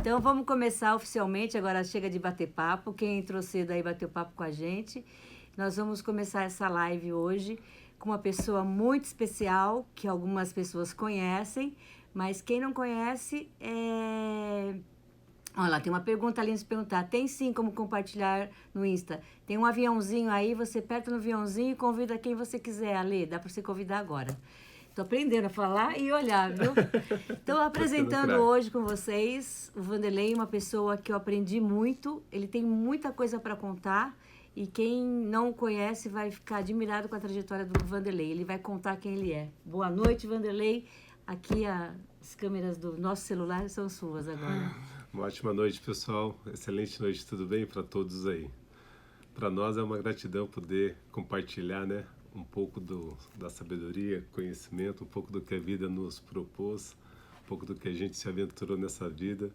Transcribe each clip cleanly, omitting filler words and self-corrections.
Então vamos começar oficialmente, agora chega de bater papo. Quem entrou cedo aí bateu papo com a gente. Nós vamos começar essa live hoje com uma pessoa muito especial, que algumas pessoas conhecem, mas quem não conhece Olha lá, tem uma pergunta ali, nos perguntar. Tem sim como compartilhar no Insta. Tem um aviãozinho aí, você aperta no aviãozinho e convida quem você quiser, Ale. Dá para você convidar agora. Estou aprendendo a falar e olhar, viu? Estou apresentando hoje com vocês o Vanderlei, uma pessoa que eu aprendi muito. Ele tem muita coisa para contar e quem não o conhece vai ficar admirado com a trajetória do Vanderlei. Ele vai contar quem ele é. Boa noite, Vanderlei. Aqui as câmeras do nosso celular são suas agora. Uma ótima noite, pessoal. Excelente noite, tudo bem para todos aí? Para nós é uma gratidão poder compartilhar, né, um pouco da sabedoria, conhecimento, um pouco do que a vida nos propôs, um pouco do que a gente se aventurou nessa vida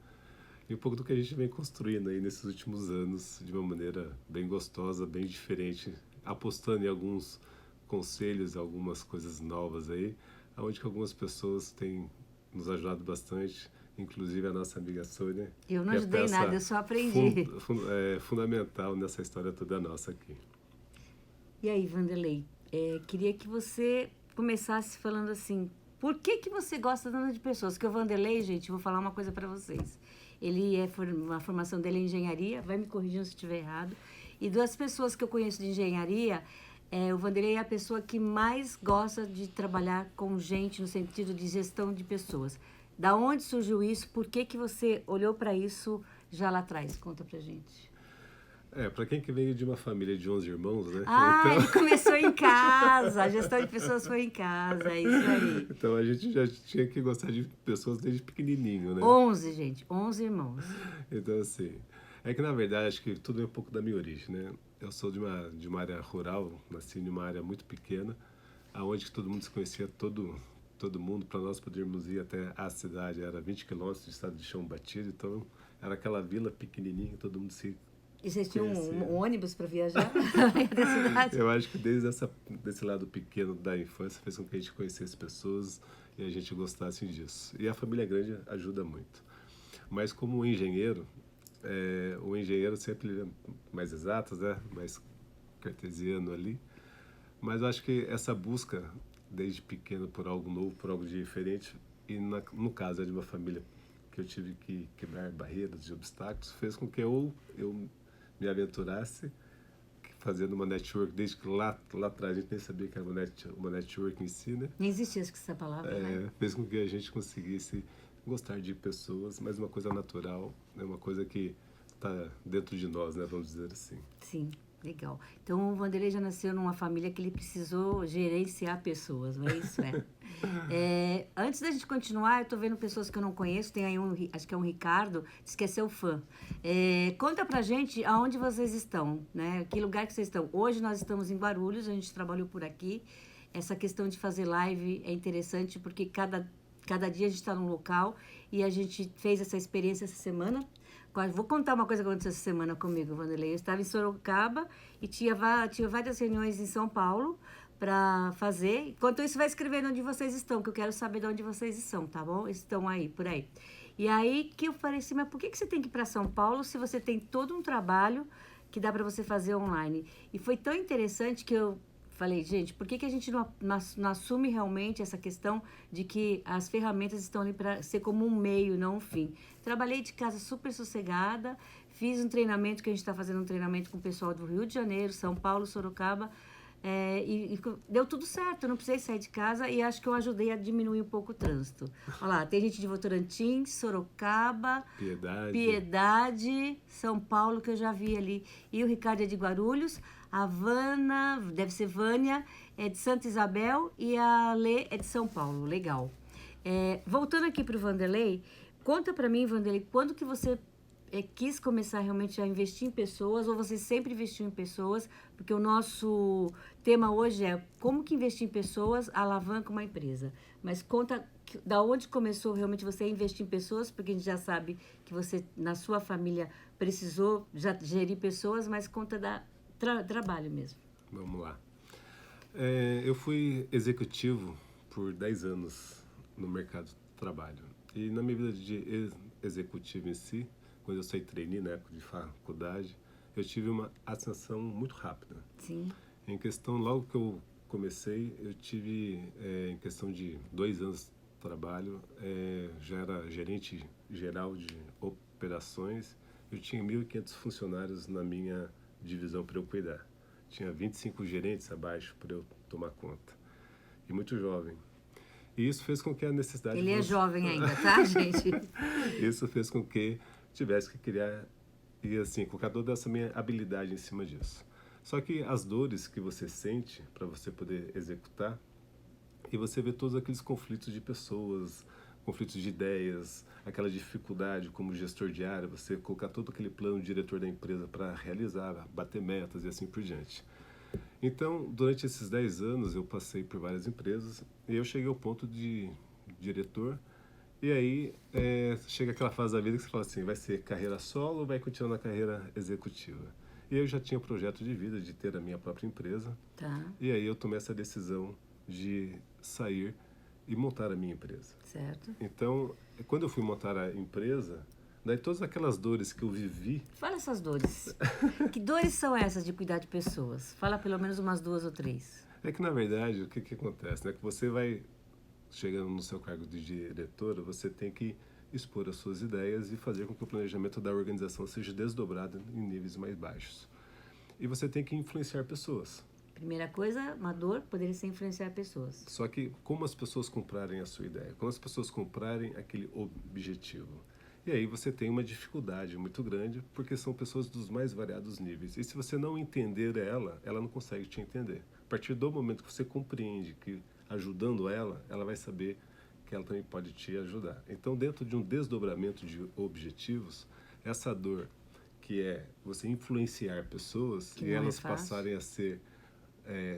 e um pouco do que a gente vem construindo aí nesses últimos anos de uma maneira bem gostosa, bem diferente, apostando em alguns conselhos, algumas coisas novas aí, onde que algumas pessoas têm nos ajudado bastante, inclusive a nossa amiga Sônia. Eu não ajudei nada, eu só aprendi. Fundamental nessa história toda nossa aqui. E aí, Vanderlei, queria que você começasse falando assim, por que você gosta tanto de pessoas? Porque o Vanderlei, gente, vou falar uma coisa para vocês. Ele a formação dele é engenharia, vai me corrigindo se estiver errado. E das pessoas que eu conheço de engenharia, o Vanderlei é a pessoa que mais gosta de trabalhar com gente no sentido de gestão de pessoas. Da onde surgiu isso? Por que você olhou para isso já lá atrás? Conta pra gente. Para quem que veio de uma família de 11 irmãos, né? Então... ele começou em casa. A gestão de pessoas foi em casa, é isso aí. Então a gente já tinha que gostar de pessoas desde pequenininho, né? 11, gente. 11 irmãos. Então, assim, é que na verdade acho que tudo é um pouco da minha origem, né? Eu sou de uma área rural, nasci em uma área muito pequena, aonde todo mundo se conhecia, todo mundo, para nós podermos ir até a cidade, era 20 quilômetros de estado de chão batido, então era aquela vila pequenininha, todo mundo se E vocês tinham um ônibus para viajar da cidade? Eu acho que desde desse lado pequeno da infância fez com que a gente conhecesse pessoas e a gente gostasse disso. E a família grande ajuda muito. Mas como engenheiro, o engenheiro sempre é mais exato, né? Mais cartesiano ali. Mas eu acho que essa busca desde pequeno por algo novo, por algo diferente, e no caso é de uma família que eu tive que quebrar barreiras e obstáculos, fez com que eu me aventurasse fazendo uma network, desde que lá atrás a gente nem sabia que era uma network em si, né? Nem existia essa palavra, né? Fez com que a gente conseguisse gostar de pessoas, mas uma coisa natural, né? Uma coisa que está dentro de nós, né? Vamos dizer assim. Sim. Legal. Então, o Vanderlei já nasceu numa família que ele precisou gerenciar pessoas, não é isso? Antes da gente continuar, eu estou vendo pessoas que eu não conheço, tem aí acho que é um Ricardo, diz que é seu fã. Conta pra gente aonde vocês estão, né? Que lugar que vocês estão. Hoje nós estamos em Guarulhos, a gente trabalhou por aqui. Essa questão de fazer live é interessante porque cada dia a gente está num local e a gente fez essa experiência essa semana. Vou contar uma coisa que aconteceu essa semana comigo, Vanderlei. Eu estava em Sorocaba e tinha várias reuniões em São Paulo para fazer. Enquanto isso, vai escrevendo onde vocês estão, que eu quero saber de onde vocês estão, tá bom? Estão aí, por aí. E aí que eu falei assim, mas por que você tem que ir para São Paulo se você tem todo um trabalho que dá para você fazer online? E foi tão interessante que eu falei, gente, por que a gente não assume realmente essa questão de que as ferramentas estão ali para ser como um meio, não um fim? Trabalhei de casa super sossegada, fiz um treinamento, que a gente está fazendo um treinamento com o pessoal do Rio de Janeiro, São Paulo, Sorocaba, e deu tudo certo, eu não precisei sair de casa e acho que eu ajudei a diminuir um pouco o trânsito. Olha lá, tem gente de Votorantim, Sorocaba, Piedade, São Paulo, que eu já vi ali, e o Ricardo é de Guarulhos, a Vânia, deve ser Vânia, é de Santa Isabel e a Lê é de São Paulo. Legal. Voltando aqui para o Vanderlei, conta para mim, Vanderlei, quando que você quis começar realmente a investir em pessoas ou você sempre investiu em pessoas? Porque o nosso tema hoje é como que investir em pessoas alavanca uma empresa. Mas conta da onde começou realmente você a investir em pessoas, porque a gente já sabe que você, na sua família, precisou já gerir pessoas, mas conta da trabalho mesmo. Vamos lá. Eu fui executivo por 10 anos no mercado de trabalho. E na minha vida executivo em si, quando eu saí trainee na época de faculdade, eu tive uma ascensão muito rápida. Sim. Em questão, logo que eu comecei, eu tive, em questão de 2 anos de trabalho, já era gerente geral de operações, eu tinha 1.500 funcionários na minha divisão para eu cuidar. Tinha 25 gerentes abaixo para eu tomar conta. E muito jovem. E isso fez com que a necessidade... Ele é jovem ainda, tá, gente? Isso fez com que tivesse que criar e, assim, colocar toda essa minha habilidade em cima disso. Só que as dores que você sente para você poder executar, e você vê todos aqueles conflitos de pessoas, conflitos de ideias, aquela dificuldade como gestor de área, você colocar todo aquele plano diretor da empresa para realizar, bater metas e assim por diante. Então, durante esses 10 anos, eu passei por várias empresas e eu cheguei ao ponto de diretor. E aí, chega aquela fase da vida que você fala assim, vai ser carreira solo ou vai continuar na carreira executiva? E eu já tinha projeto de vida, de ter a minha própria empresa. Tá. E aí eu tomei essa decisão de sair e montar a minha empresa. Certo. Então, quando eu fui montar a empresa, daí todas aquelas dores que eu vivi... Fala essas dores. Que dores são essas de cuidar de pessoas? Fala pelo menos umas 2 ou 3. É que, na verdade, o que acontece, né? Que você vai chegando no seu cargo de diretora, você tem que expor as suas ideias e fazer com que o planejamento da organização seja desdobrado em níveis mais baixos. E você tem que influenciar pessoas. Primeira coisa, uma dor poderia ser influenciar pessoas. Só que como as pessoas comprarem a sua ideia, como as pessoas comprarem aquele objetivo. E aí você tem uma dificuldade muito grande, porque são pessoas dos mais variados níveis. E se você não entender ela, ela não consegue te entender. A partir do momento que você compreende que ajudando ela, ela vai saber que ela também pode te ajudar. Então, dentro de um desdobramento de objetivos, essa dor que é você influenciar pessoas Que e não é elas fácil. passarem a ser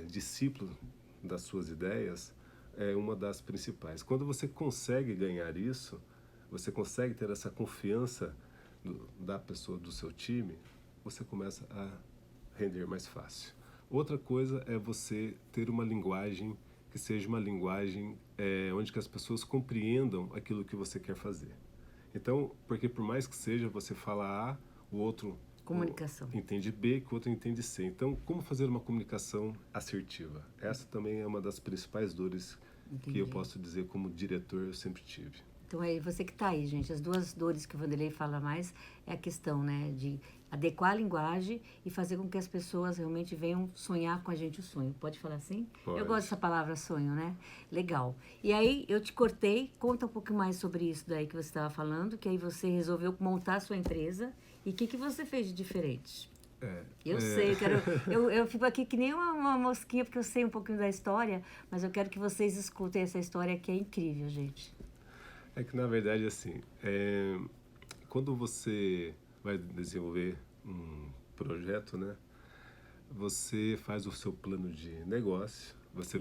discípulos das suas ideias, é uma das principais. Quando você consegue ganhar isso, você consegue ter essa confiança da pessoa, do seu time, você começa a render mais fácil. Outra coisa é você ter uma linguagem que seja uma linguagem onde que as pessoas compreendam aquilo que você quer fazer. Então, porque por mais que seja, você fala A, o outro Comunicação. entende B, que o outro entende C. Então, como fazer uma comunicação assertiva? Essa também é uma das principais dores que eu posso dizer como diretor eu sempre tive. Então, é você que está aí, gente. As 2 dores que o Vanderlei fala mais é a questão, né, de adequar a linguagem e fazer com que as pessoas realmente venham sonhar com a gente o sonho. Pode falar assim? Pode. Eu gosto dessa palavra sonho, né? Legal. E aí, eu te cortei. Conta um pouco mais sobre isso daí que você estava falando, que aí você resolveu montar a sua empresa. E o que você fez de diferente? Eu sei, eu fico aqui que nem uma mosquinha, porque eu sei um pouquinho da história, mas eu quero que vocês escutem essa história que é incrível, gente. É que, na verdade, assim, quando você vai desenvolver um projeto, né, você faz o seu plano de negócio, você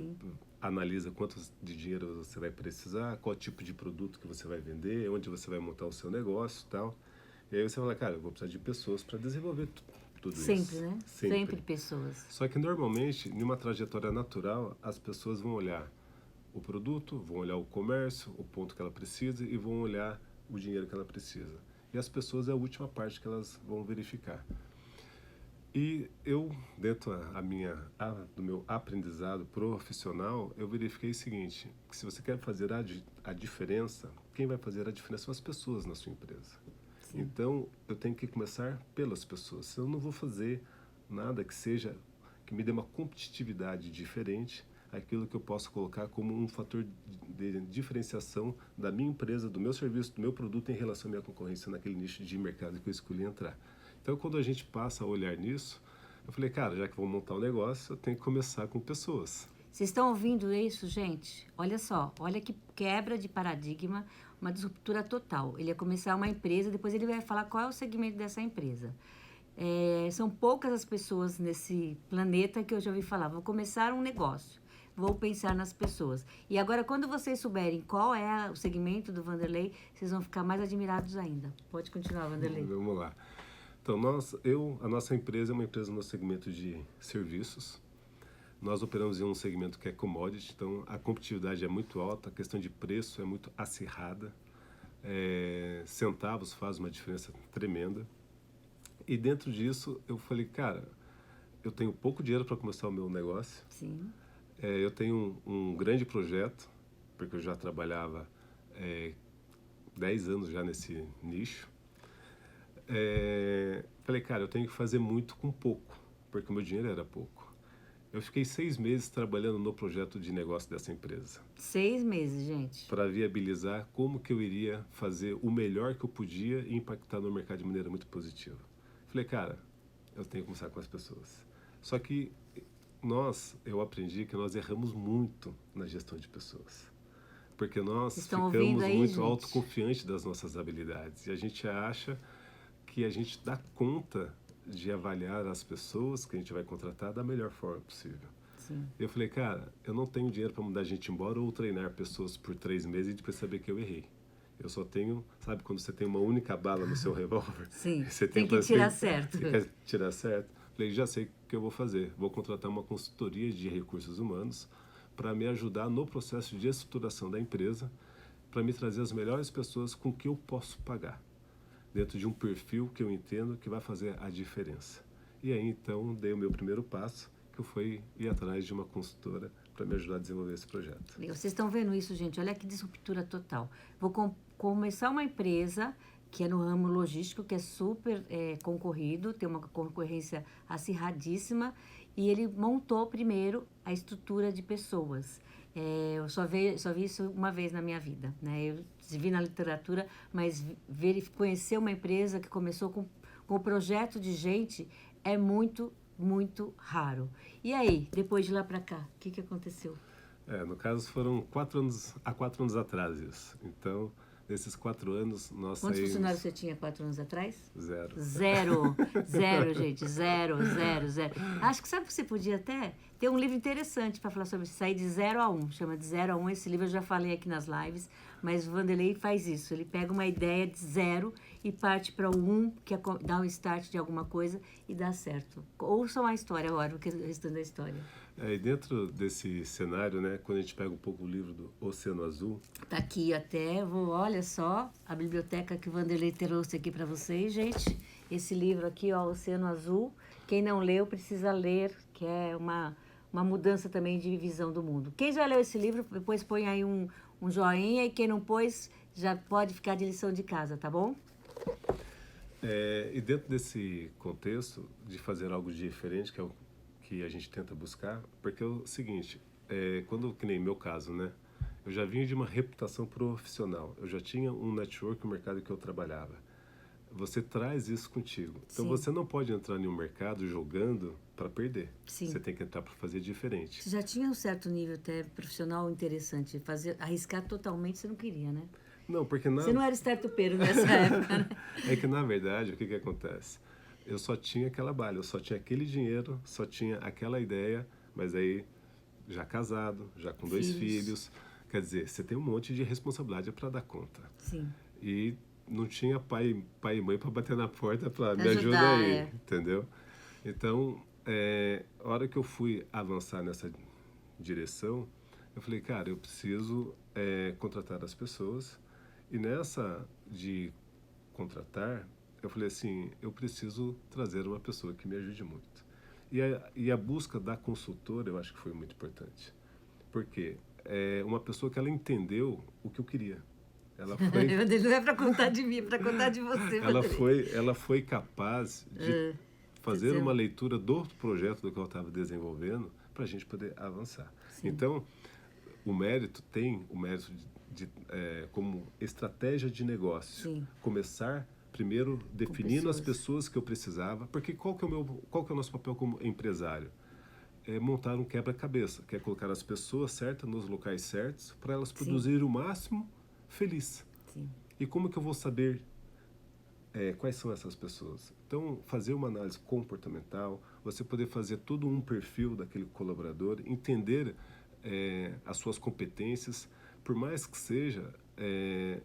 analisa quanto de dinheiro você vai precisar, qual tipo de produto que você vai vender, onde você vai montar o seu negócio e tal. E aí você fala, cara, eu vou precisar de pessoas para desenvolver tudo isso. Sempre, né? Sempre pessoas. Só que, normalmente, em uma trajetória natural, as pessoas vão olhar o produto, vão olhar o comércio, o ponto que ela precisa e vão olhar o dinheiro que ela precisa. E as pessoas é a última parte que elas vão verificar. E eu, dentro do meu aprendizado profissional, eu verifiquei o seguinte, que se você quer fazer a diferença, quem vai fazer a diferença são as pessoas na sua empresa. Sim. Então, eu tenho que começar pelas pessoas. Eu não vou fazer nada que me dê uma competitividade diferente, aquilo que eu posso colocar como um fator de diferenciação da minha empresa, do meu serviço, do meu produto em relação à minha concorrência naquele nicho de mercado que eu escolhi entrar. Então, quando a gente passa a olhar nisso, eu falei, cara, já que vou montar um negócio, eu tenho que começar com pessoas. Vocês estão ouvindo isso, gente? Olha só, olha que quebra de paradigma, uma disruptura total. Ele ia começar uma empresa, depois ele vai falar qual é o segmento dessa empresa. São poucas as pessoas nesse planeta que eu já ouvi falar, vou começar um negócio. Vou pensar nas pessoas. E agora, quando vocês souberem qual é o segmento do Vanderlei, vocês vão ficar mais admirados ainda. Pode continuar, Vanderlei. Vamos lá. Então, a nossa empresa é uma empresa no segmento de serviços. Nós operamos em um segmento que é commodity, então a competitividade é muito alta, a questão de preço é muito acirrada. Centavos faz uma diferença tremenda. E dentro disso, eu falei, cara, eu tenho pouco dinheiro para começar o meu negócio. Sim. Eu tenho um grande projeto, porque eu já trabalhava 10 anos já nesse nicho. Falei, cara, eu tenho que fazer muito com pouco, porque o meu dinheiro era pouco. Eu fiquei 6 meses trabalhando no projeto de negócio dessa empresa. 6 meses, gente. Para viabilizar como que eu iria fazer o melhor que eu podia e impactar no mercado de maneira muito positiva. Falei, cara, eu tenho que começar com as pessoas. Só que eu aprendi que nós erramos muito na gestão de pessoas. Porque nós ficamos aí, muito gente? autoconfiantes das nossas habilidades. E a gente acha que a gente dá conta de avaliar as pessoas que a gente vai contratar da melhor forma possível. Sim. Eu falei, cara, eu não tenho dinheiro para mandar a gente embora ou treinar pessoas por 3 meses e depois saber que eu errei. Eu só tenho, sabe, quando você tem uma única bala no seu revólver? Sim, você tem que tirar certo. Você quer tirar certo? Falei, já sei o que eu vou fazer. Vou contratar uma consultoria de recursos humanos para me ajudar no processo de estruturação da empresa, para me trazer as melhores pessoas com que eu posso pagar, dentro de um perfil que eu entendo que vai fazer a diferença. E aí, então, dei o meu primeiro passo, que foi ir atrás de uma consultora para me ajudar a desenvolver esse projeto. Vocês estão vendo isso, gente? Olha que disruptura total. Vou começar uma empresa que é no ramo logístico, que é super concorrido, tem uma concorrência acirradíssima, e ele montou primeiro a estrutura de pessoas. Eu só vi isso uma vez na minha vida, né? Eu vi na literatura, mas conhecer uma empresa que começou com o projeto de gente é muito, muito raro. E aí, depois de lá para cá, o que aconteceu? No caso, foram 4 anos, há 4 anos atrás isso. Então, nesses 4 anos, nós Quantos saímos... funcionários você tinha 4 anos atrás? 0. Zero, gente. Zero. Acho que sabe que você podia até ter um livro interessante para falar sobre sair de 0 a 1. Chama de 0 a 1. Esse livro eu já falei aqui nas lives, mas o Vanderlei faz isso. Ele pega uma ideia de 0 e parte para o 1, que é dar um start de alguma coisa e dá certo. Ouçam a história agora, o restante da história. E dentro desse cenário, né, quando a gente pega um pouco o livro do Oceano Azul... Tá aqui até, olha só, a biblioteca que o Vanderlei trouxe aqui para vocês, gente. Esse livro aqui, ó, Oceano Azul. Quem não leu, precisa ler, que é uma mudança também de visão do mundo. Quem já leu esse livro, depois põe aí um joinha, e quem não pôs, já pode ficar de lição de casa, tá bom? E dentro desse contexto de fazer algo diferente, que é o que a gente tenta buscar, porque é o seguinte, quando, que nem meu caso, né? Eu já vinha de uma reputação profissional, eu já tinha um network no mercado que eu trabalhava. Você traz isso contigo. Então, você não pode entrar em um mercado jogando para perder. Sim. Você tem que entrar para fazer diferente. Você já tinha um certo nível até profissional interessante. Arriscar totalmente você não queria, né? Não, porque... Você não era startupeiro nessa época, né? É que, na verdade, o que acontece? Eu só tinha aquela bala, eu só tinha aquele dinheiro, só tinha aquela ideia, mas aí já casado, já com 2 filhos. Quer dizer, você tem um monte de responsabilidade para dar conta. Sim. E não tinha pai e mãe para bater na porta para me ajudar aí, entendeu? Então, a hora que eu fui avançar nessa direção, eu falei, cara, eu preciso contratar as pessoas. E nessa de contratar, eu falei assim, eu preciso trazer uma pessoa que me ajude muito. E a busca da consultora, eu acho que foi muito importante. Porque uma pessoa que ela entendeu o que eu queria. Ela foi... Não é para contar de mim, é para contar de você. Ela foi capaz de fazer uma leitura do projeto do que eu estava desenvolvendo para a gente poder avançar. Sim. Então, o mérito como estratégia de negócio. Sim. Começar primeiro definindo as pessoas que eu precisava, porque qual que é o nosso papel como empresário? É montar um quebra-cabeça, que é colocar as pessoas certas nos locais certos para elas produzirem o máximo feliz. Sim. E como que eu vou saber quais são essas pessoas? Então, fazer uma análise comportamental, você poder fazer todo um perfil daquele colaborador, entender as suas competências, por mais que seja,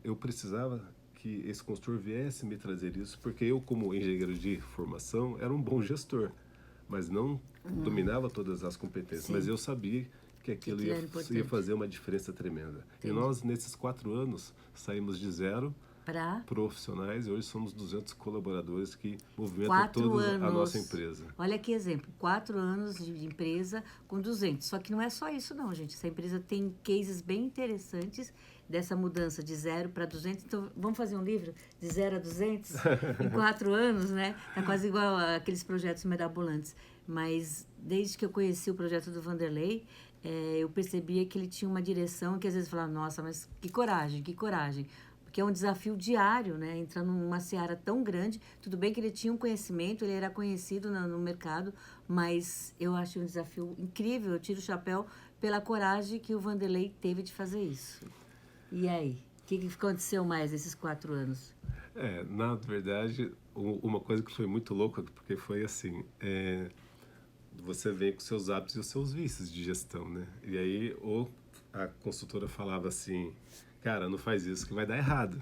eu precisava que esse consultor viesse me trazer isso, porque eu, como engenheiro de formação, era um bom gestor, mas não dominava todas as competências. Sim. Mas eu sabia que aquilo ia fazer uma diferença tremenda. Entendi. E nós, nesses 4 anos, saímos de 0 profissionais e hoje somos 200 colaboradores que movimentam toda a nossa empresa. Olha que exemplo, 4 anos de empresa com 200. Só que não é só isso não, gente. Essa empresa tem cases bem interessantes dessa mudança de 0 para 200. Então, vamos fazer um livro de 0 a 200 em 4 anos, né? Tá quase igual aqueles projetos mirabolantes. Mas desde que eu conheci o projeto do Vanderlei, eu percebia que ele tinha uma direção que às vezes eu falava, nossa, mas que coragem, que coragem. Porque é um desafio diário, né? Entrar numa seara tão grande. Tudo bem que ele tinha um conhecimento, ele era conhecido no mercado, mas eu acho um desafio incrível. Eu tiro o chapéu pela coragem que o Vanderlei teve de fazer isso. E aí? O que aconteceu mais nesses 4 anos? Na verdade, uma coisa que foi muito louca, porque foi assim, você vem com seus hábitos e os seus vícios de gestão, né? E aí a consultora falava assim, cara, não faz isso que vai dar errado.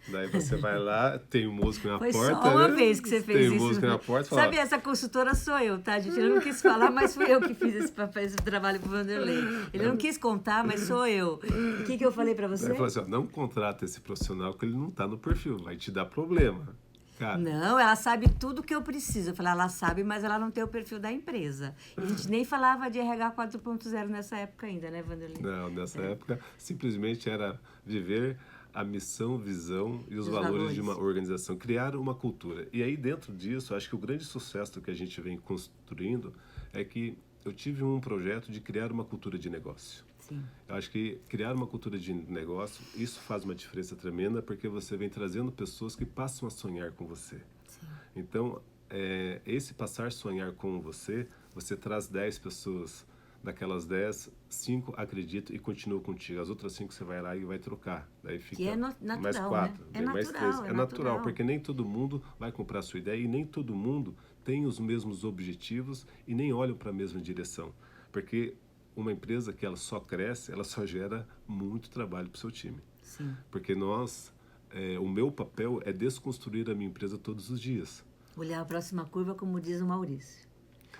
Daí você vai lá, tem um músico na porta. Foi só uma vez que você fez isso. Tem um músico na porta. Sabe, essa consultora sou eu, tá, gente? Eu não quis falar, mas fui eu que fiz esse trabalho pro Vanderlei. Ele não quis contar, mas sou eu. O que eu falei pra você? Ele falou assim, não contrata esse profissional porque ele não tá no perfil, vai te dar problema. Cara. Não, ela sabe tudo que eu preciso. Eu falei, ela sabe, mas ela não tem o perfil da empresa. E a gente nem falava de RH 4.0 nessa época ainda, né, Vanderlei? Não, nessa época simplesmente era viver a missão, visão e os valores de uma organização, criar uma cultura. E aí dentro disso, acho que o grande sucesso que a gente vem construindo é que eu tive um projeto de criar uma cultura de negócio. Sim. Eu acho que criar uma cultura de negócio, isso faz uma diferença tremenda, porque você vem trazendo pessoas que passam a sonhar com você. Sim. Então, esse passar a sonhar com você, você traz 10 pessoas, daquelas 10, 5 acreditam e continuam contigo. As outras 5 você vai lá e vai trocar. Daí fica que é natural, mais 4, né? mais 3. É natural, porque nem todo mundo vai comprar a sua ideia e nem todo mundo tem os mesmos objetivos e nem olham para a mesma direção. Porque uma empresa que ela só cresce, ela só gera muito trabalho para o seu time. Sim. Porque o meu papel é desconstruir a minha empresa todos os dias. Olhar a próxima curva, como diz o Maurício.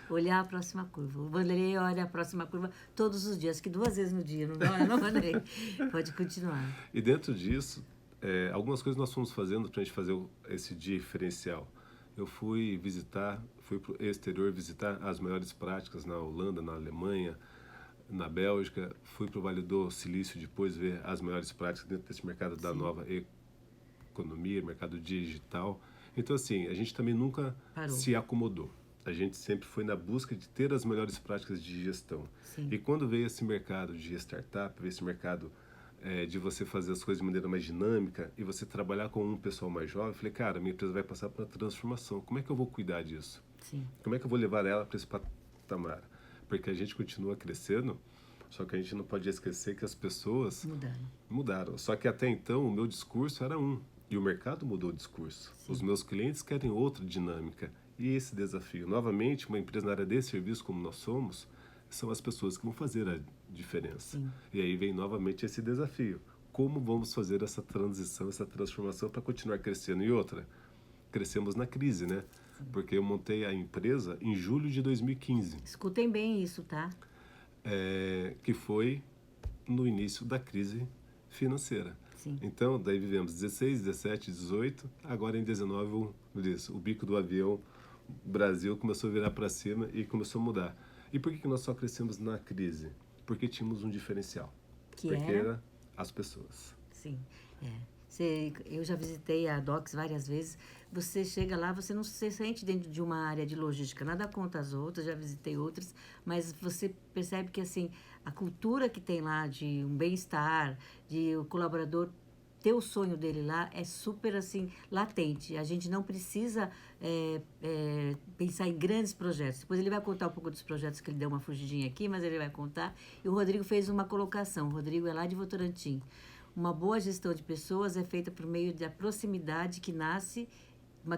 Olhar a próxima curva. O Vanderlei olha a próxima curva todos os dias, que 2 vezes no dia, não Vanderlei? Pode continuar. E dentro disso, algumas coisas nós fomos fazendo para a gente fazer esse diferencial. Eu fui para o exterior visitar as melhores práticas na Holanda, na Alemanha, na Bélgica. Fui para o Vale do Silício depois ver as melhores práticas dentro desse mercado da nova economia, mercado digital. Então, assim, a gente também nunca se acomodou. A gente sempre foi na busca de ter as melhores práticas de gestão. Sim. E quando veio esse mercado de startup, veio esse mercado de você fazer as coisas de maneira mais dinâmica e você trabalhar com um pessoal mais jovem, eu falei, cara, minha empresa vai passar por uma transformação. Como é que eu vou cuidar disso? Sim. Como é que eu vou levar ela para esse patamar? Porque a gente continua crescendo, só que a gente não pode esquecer que as pessoas mudaram. Só que até então o meu discurso era e o mercado mudou o discurso. Sim. Os meus clientes querem outra dinâmica. E esse desafio, novamente, uma empresa na área de serviço como nós somos, são as pessoas que vão fazer a diferença. Sim. E aí vem novamente esse desafio. Como vamos fazer essa transição, essa transformação para continuar crescendo? E outra, crescemos na crise, né? Sim. Porque eu montei a empresa em julho de 2015. Escutem bem isso, tá? Que foi no início da crise financeira. Sim. Então, daí vivemos 16, 17, 18, agora em 19, o bico do avião, o Brasil começou a virar para cima e começou a mudar. E por que nós só crescemos na crise? Porque tínhamos um diferencial. Porque era as pessoas. Sim. Eu já visitei a Docs várias vezes. Você chega lá, você não se sente dentro de uma área de logística, nada contra as outras, já visitei outras, mas você percebe que assim, a cultura que tem lá de um bem-estar, de o colaborador ter o sonho dele lá é super assim latente. A gente não precisa pensar em grandes projetos. Depois ele vai contar um pouco dos projetos que ele deu uma fugidinha aqui, mas ele vai contar. E o Rodrigo fez uma colocação. O Rodrigo é lá de Votorantim. Uma boa gestão de pessoas é feita por meio da proximidade que nasce uma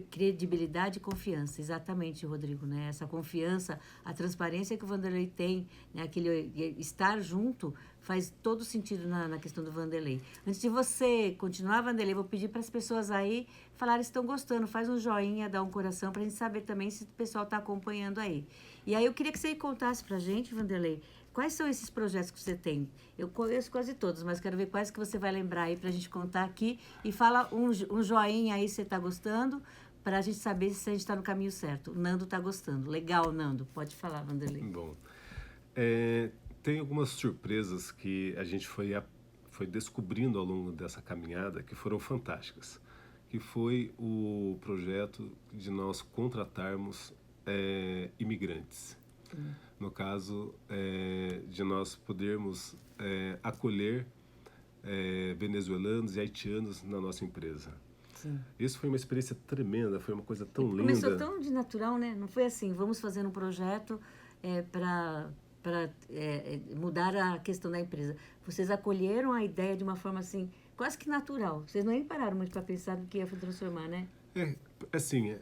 credibilidade e confiança. Exatamente, Rodrigo, né? Essa confiança, a transparência que o Vanderlei tem, né? Aquele estar junto faz todo sentido na questão do Vanderlei. Antes de você continuar, Vanderlei, vou pedir para as pessoas aí falarem se estão gostando. Faz um joinha, dá um coração para a gente saber também se o pessoal está acompanhando aí. E aí eu queria que você contasse para a gente, Vanderlei, Quais são esses projetos que você tem? Eu conheço quase todos, mas quero ver quais que você vai lembrar aí para a gente contar aqui. E fala um joinha aí se você está gostando, para a gente saber se a gente está no caminho certo. O Nando está gostando. Legal, Nando. Pode falar, Vanderlei. Bom, tem algumas surpresas que a gente foi descobrindo ao longo dessa caminhada que foram fantásticas. Que foi o projeto de nós contratarmos imigrantes. No caso, de nós podermos acolher venezuelanos e haitianos na nossa empresa. Sim. Isso foi uma experiência tremenda, foi uma coisa tão linda. Começou tão de natural, né? Não foi assim, vamos fazer um projeto para mudar a questão da empresa. Vocês acolheram a ideia de uma forma assim, quase que natural. Vocês não nem pararam muito para pensar no que ia transformar, né? Assim,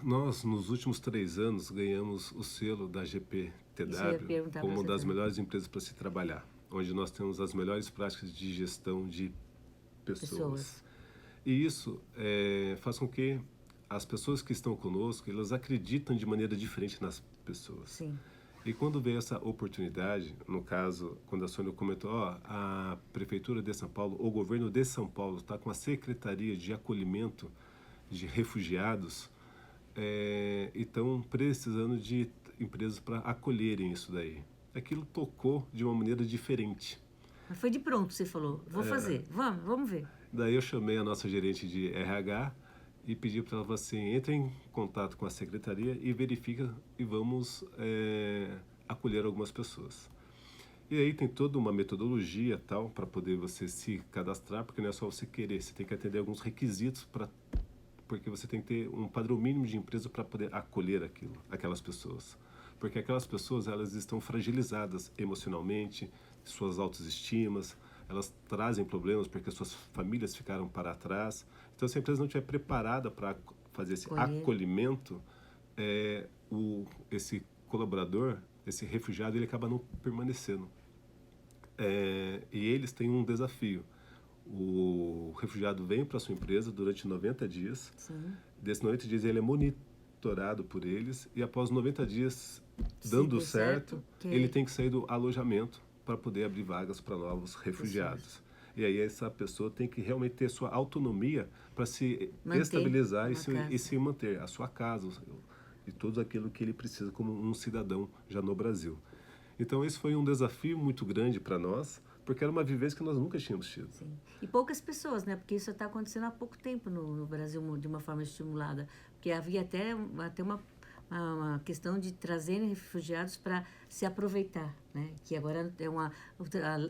nós nos últimos 3 anos ganhamos o selo da GPTW como uma das melhores empresas para se trabalhar, onde nós temos as melhores práticas de gestão de pessoas. E isso faz com que as pessoas que estão conosco, elas acreditam de maneira diferente nas pessoas. Sim. E quando veio essa oportunidade, no caso, quando a Sônia comentou, a Prefeitura de São Paulo, o governo de São Paulo está com a Secretaria de Acolhimento de Refugiados, e estão precisando de empresas para acolherem isso daí. Aquilo tocou de uma maneira diferente. Mas foi de pronto, você falou, vou fazer, vamos ver. Daí eu chamei a nossa gerente de RH e pedi para ela assim, entre em contato com a secretaria e verifica e vamos acolher algumas pessoas. E aí tem toda uma metodologia tal para poder você se cadastrar, porque não é só você querer, você tem que atender alguns requisitos porque você tem que ter um padrão mínimo de empresa para poder acolher aquelas pessoas. Porque aquelas pessoas, elas estão fragilizadas emocionalmente, suas autoestimas, elas trazem problemas porque suas famílias ficaram para trás. Então, se a empresa não estiver preparada para fazer esse acolhimento, esse colaborador, esse refugiado, ele acaba não permanecendo. E eles têm um desafio. O refugiado vem para a sua empresa durante 90 dias. Sim. Desses 90 dias, ele é monitorado por eles e após 90 dias, dando certo, ele tem que sair do alojamento para poder abrir vagas para novos refugiados. E aí essa pessoa tem que realmente ter sua autonomia para se estabilizar e se manter, a sua casa e tudo aquilo que ele precisa como um cidadão já no Brasil. Então esse foi um desafio muito grande para nós, porque era uma vivência que nós nunca tínhamos tido. Sim. E poucas pessoas, né? Porque isso está acontecendo há pouco tempo no Brasil de uma forma estimulada. Porque havia até uma questão de trazerem refugiados para se aproveitar, né? Que agora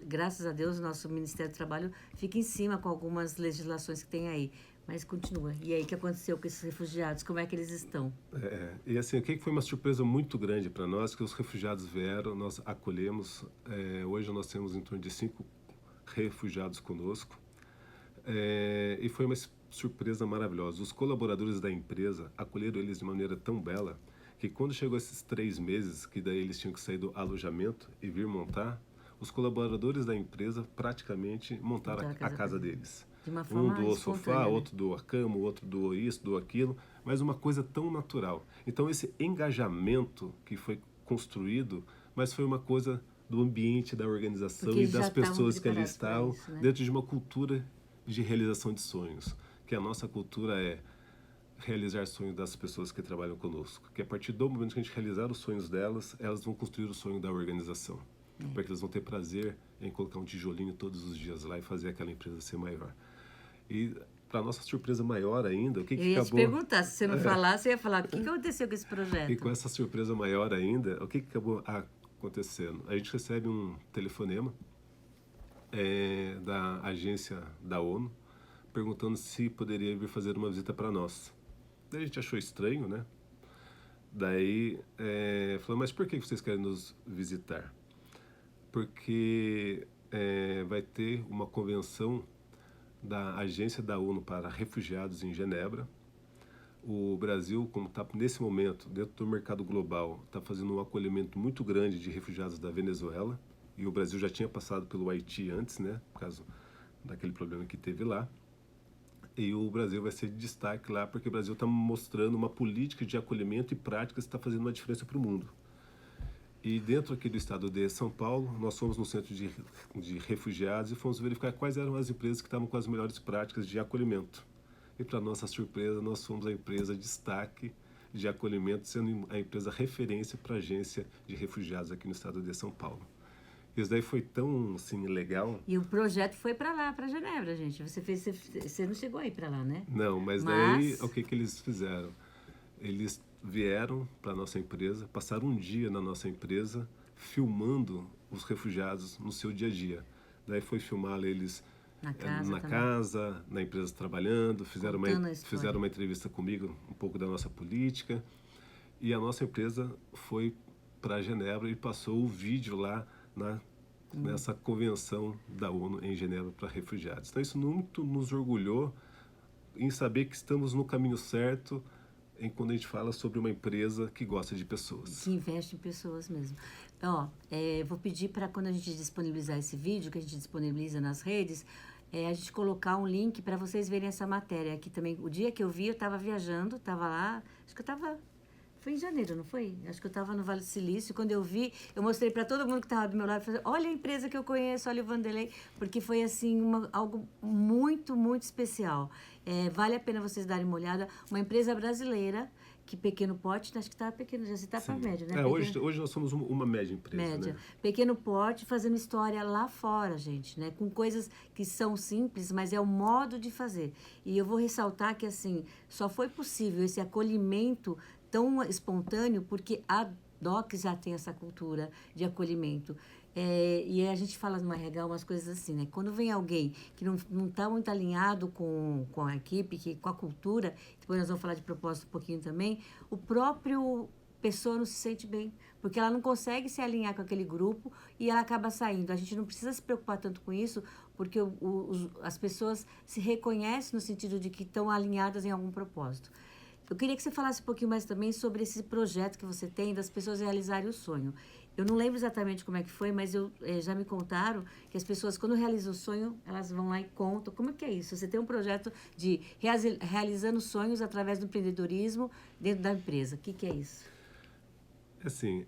graças a Deus, o nosso Ministério do Trabalho fica em cima com algumas legislações que tem aí. Mas continua. E aí, o que aconteceu com esses refugiados? Como é que eles estão? E assim, o que foi uma surpresa muito grande para nós, que os refugiados vieram, nós acolhemos. Hoje nós temos em torno de 5 refugiados conosco. E foi uma surpresa maravilhosa. Os colaboradores da empresa acolheram eles de maneira tão bela que quando chegou esses 3 meses, que daí eles tinham que sair do alojamento e vir montar, os colaboradores da empresa praticamente montaram a casa deles. De uma forma doou sofá, outro doou a cama, o outro doou isso, doou aquilo, mas uma coisa tão natural. Então esse engajamento que foi construído, mas foi uma coisa do ambiente, da organização e das pessoas que ali estavam, né? Dentro de uma cultura de realização de sonhos, que a nossa cultura é realizar sonhos das pessoas que trabalham conosco, que a partir do momento que a gente realizar os sonhos delas, elas vão construir o sonho da organização, porque elas vão ter prazer em colocar um tijolinho todos os dias lá e fazer aquela empresa ser maior. E para nossa surpresa maior ainda, o que acabou... Eu ia te perguntar, se você não falasse, eu ia falar, o que aconteceu com esse projeto? E com essa surpresa maior ainda, o que acabou acontecendo? A gente recebe um telefonema da agência da ONU, perguntando se poderia vir fazer uma visita para nós. Daí a gente achou estranho, né? Daí falou, mas por que vocês querem nos visitar? Porque vai ter uma convenção da Agência da ONU para Refugiados em Genebra. O Brasil, como está nesse momento, dentro do mercado global, está fazendo um acolhimento muito grande de refugiados da Venezuela, e o Brasil já tinha passado pelo Haiti antes, né, por causa daquele problema que teve lá. E o Brasil vai ser de destaque lá, porque o Brasil está mostrando uma política de acolhimento e práticas que está fazendo uma diferença para o mundo. E dentro aqui do estado de São Paulo, nós fomos no centro de refugiados e fomos verificar quais eram as empresas que estavam com as melhores práticas de acolhimento. E, para nossa surpresa, nós fomos a empresa destaque de acolhimento, sendo a empresa referência para a agência de refugiados aqui no estado de São Paulo. Isso daí foi tão, assim, legal. E o projeto foi para lá, para Genebra, gente. Você não chegou aí para lá, né? Não, mas daí o que eles fizeram? Eles vieram para a nossa empresa, passaram um dia na nossa empresa, filmando os refugiados no seu dia a dia. Daí foi filmar eles na casa, na empresa trabalhando, fizeram uma entrevista comigo, um pouco da nossa política. E a nossa empresa foi para Genebra e passou o vídeo lá nessa convenção da ONU em Genebra para refugiados. Então isso muito nos orgulhou em saber que estamos no caminho certo quando a gente fala sobre uma empresa que gosta de pessoas. Que investe em pessoas mesmo. Ó, vou pedir para quando a gente disponibilizar esse vídeo, que a gente disponibiliza nas redes, a gente colocar um link para vocês verem essa matéria aqui também. O dia que eu vi, eu estava viajando, estava lá, acho que eu estava... Foi em janeiro, não foi? Acho que eu estava no Vale do Silício. Quando eu vi, eu mostrei para todo mundo que estava do meu lado. Falei, olha a empresa que eu conheço, olha o Vanderlei. Porque foi, assim, algo muito, muito especial. Vale a pena vocês darem uma olhada. Uma empresa brasileira, que pequeno porte, acho que está pequeno, já se está para médio, né? Hoje nós somos uma média empresa. Média. Né? Pequeno porte, fazendo história lá fora, gente, né? Com coisas que são simples, mas é o modo de fazer. E eu vou ressaltar que, assim, só foi possível esse acolhimento tão espontâneo porque a DOC já tem essa cultura de acolhimento. E a gente fala no RH umas coisas assim, né? Quando vem alguém que não está muito alinhado com a equipe, com a cultura, depois nós vamos falar de propósito um pouquinho também, o próprio pessoa não se sente bem, porque ela não consegue se alinhar com aquele grupo e ela acaba saindo. A gente não precisa se preocupar tanto com isso, porque as pessoas se reconhecem no sentido de que estão alinhadas em algum propósito. Eu queria que você falasse um pouquinho mais também sobre esse projeto que você tem das pessoas realizarem o sonho. Eu não lembro exatamente como é que foi, mas já me contaram que as pessoas, quando realizam o sonho, elas vão lá e contam. Como é que é isso? Você tem um projeto de realizando sonhos através do empreendedorismo dentro da empresa. O que é isso? Assim,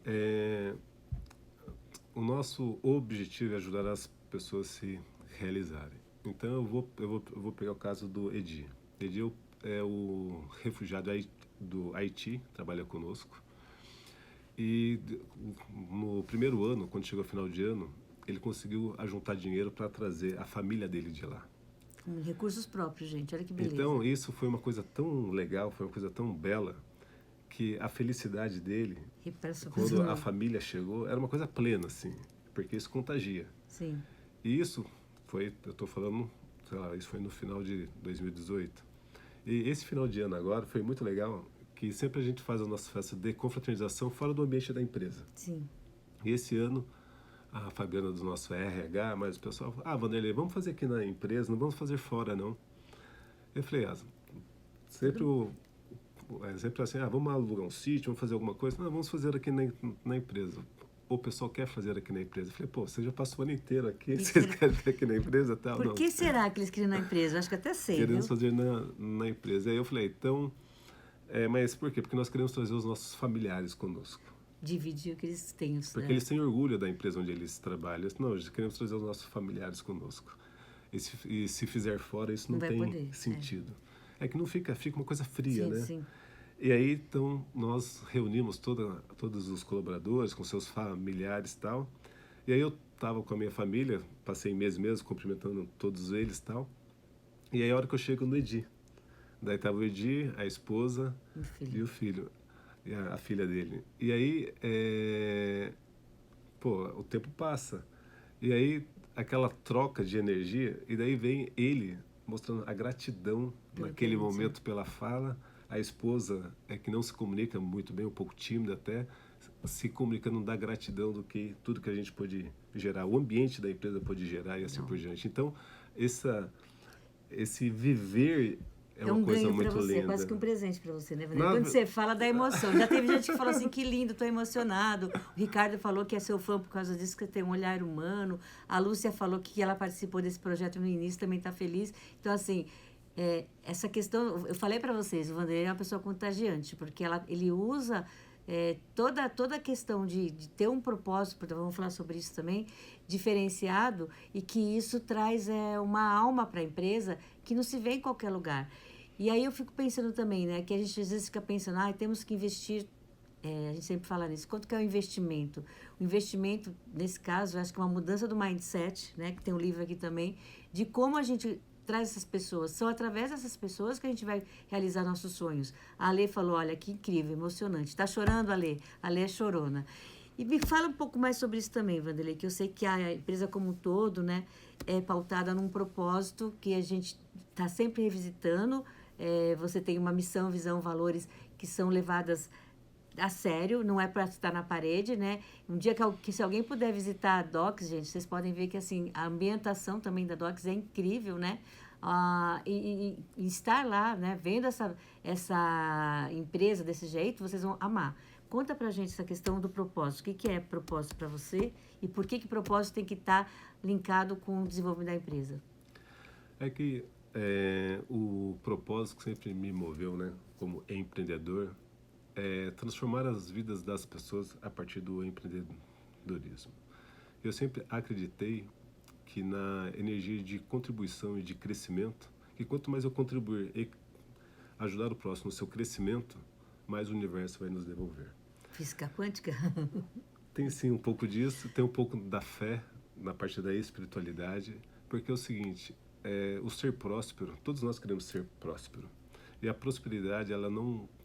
o nosso objetivo é ajudar as pessoas a se realizarem. Então, eu vou pegar o caso do Edi. Edi é o refugiado do Haiti, trabalha conosco. E no primeiro ano, quando chegou ao final de ano, ele conseguiu ajuntar dinheiro para trazer a família dele de lá. Com recursos próprios, gente. Olha que beleza. Então, isso foi uma coisa tão legal, foi uma coisa tão bela, que a felicidade dele, quando a família chegou, era uma coisa plena, assim, porque isso contagia. Sim. E isso foi, eu estou falando, sei lá, isso foi no final de 2018. E esse final de ano agora foi muito legal, que sempre a gente faz a nossa festa de confraternização fora do ambiente da empresa. Sim. E esse ano, a Fabiana do nosso RH, mas o pessoal falou, Vanderlei, vamos fazer aqui na empresa, não vamos fazer fora, não. Eu falei, sempre assim, vamos alugar um sítio, vamos fazer alguma coisa. Não, vamos fazer aqui na empresa. O pessoal quer fazer aqui na empresa. Eu falei, você já passou o ano inteiro aqui, vocês querem ter aqui na empresa? Tal? Por que será que eles queriam na empresa? Eu acho que até sei, queremos fazer na empresa. Aí eu falei, então, mas por quê? Porque nós queremos trazer os nossos familiares conosco. Dividir o que eles têm. Porque eles têm orgulho da empresa onde eles trabalham. Não, nós queremos trazer os nossos familiares conosco. E se fizer fora, isso não tem sentido. É que não fica uma coisa fria, né? Sim. E aí, então, nós reunimos todos os colaboradores, com seus familiares e tal. E aí eu estava com a minha família, passei meses cumprimentando todos eles e tal. E aí a hora que eu chego no Edi. Daí estava o Edi, a esposa e o filho, e a filha dele. E aí, o tempo passa. E aí, aquela troca de energia, e daí vem ele mostrando a gratidão naquele momento pela fala. A esposa que não se comunica muito bem, um pouco tímida até, se comunicando da gratidão do que tudo que a gente pode gerar, o ambiente da empresa pode gerar e assim por diante. Então, esse viver é uma coisa muito linda. É quase que um presente para você, né, Vanessa? Quando você fala da emoção. Já teve gente que falou assim, que lindo, estou emocionado. O Ricardo falou que é seu fã por causa disso, que tem um olhar humano. A Lúcia falou que ela participou desse projeto no início, também está feliz. Então, assim... essa questão, eu falei para vocês, o Vanderlei é uma pessoa contagiante, porque ele usa toda a questão de ter um propósito, vamos falar sobre isso também, diferenciado, e que isso traz uma alma para a empresa que não se vê em qualquer lugar. E aí eu fico pensando também, né, que a gente às vezes fica pensando, temos que investir, a gente sempre fala nisso, quanto que é o investimento? O investimento, nesse caso, eu acho que é uma mudança do mindset, né, que tem um livro aqui também, de como a gente traz essas pessoas. São através dessas pessoas que a gente vai realizar nossos sonhos. A Alê falou, olha, que incrível, emocionante. Está chorando, Alê? A Alê é chorona. E me fala um pouco mais sobre isso também, Wanderley, que eu sei que a empresa como um todo, né, é pautada num propósito que a gente está sempre revisitando. Você tem uma missão, visão, valores que são levadas a sério, não é para estar na parede, né? Um dia que se alguém puder visitar a Docs, gente, vocês podem ver que assim a ambientação também da Docs é incrível, né? E estar lá, né? Vendo essa empresa desse jeito, vocês vão amar. Conta pra gente essa questão do propósito. O que é propósito para você e por que propósito tem que estar linkado com o desenvolvimento da empresa? É que o propósito que sempre me moveu, né, como empreendedor, é transformar as vidas das pessoas a partir do empreendedorismo. Eu sempre acreditei que na energia de contribuição e de crescimento, que quanto mais eu contribuir e ajudar o próximo no seu crescimento, mais o universo vai nos devolver. Física quântica? Tem sim um pouco disso, tem um pouco da fé na parte da espiritualidade, porque é o seguinte, o ser próspero, todos nós queremos ser próspero. E a prosperidade,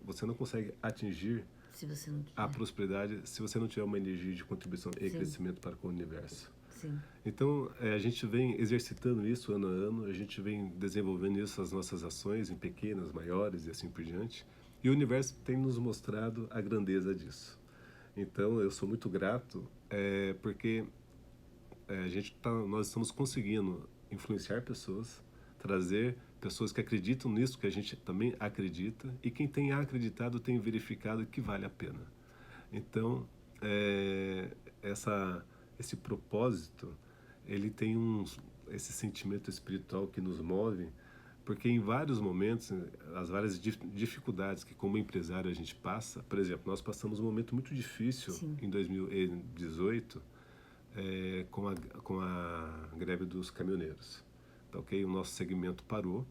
você não consegue atingir se você não a prosperidade se você não tiver uma energia de contribuição e crescimento para com o universo. Sim. Então, a gente vem exercitando isso ano a ano, a gente vem desenvolvendo isso, as nossas ações em pequenas, maiores e assim por diante. E o universo tem nos mostrado a grandeza disso. Então, eu sou muito grato porque nós estamos conseguindo influenciar pessoas, trazer pessoas que acreditam nisso que a gente também acredita, e quem tem acreditado tem verificado que vale a pena. Então, esse propósito, ele tem esse sentimento espiritual que nos move, porque em vários momentos, as várias dificuldades que como empresário a gente passa, por exemplo, nós passamos um momento muito difícil em 2018 com a greve dos caminhoneiros. Tá, okay? O nosso segmento parou,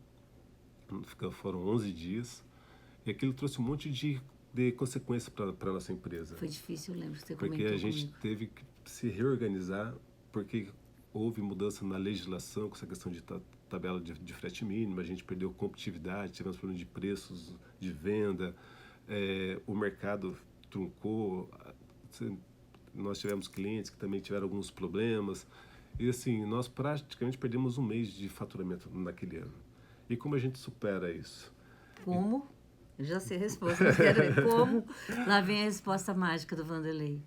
foram 11 dias, e aquilo trouxe um monte de consequências para a nossa empresa. Foi difícil, eu lembro que você comentou. Porque a gente teve que se reorganizar, porque houve mudança na legislação com essa questão de tabela de frete mínimo, a gente perdeu competitividade, tivemos problema de preços, de venda, o mercado truncou, nós tivemos clientes que também tiveram alguns problemas, e assim, nós praticamente perdemos um mês de faturamento naquele ano. E como a gente supera isso? Como? Eu já sei a resposta, mas quero ver como. Lá vem a resposta mágica do Wanderley.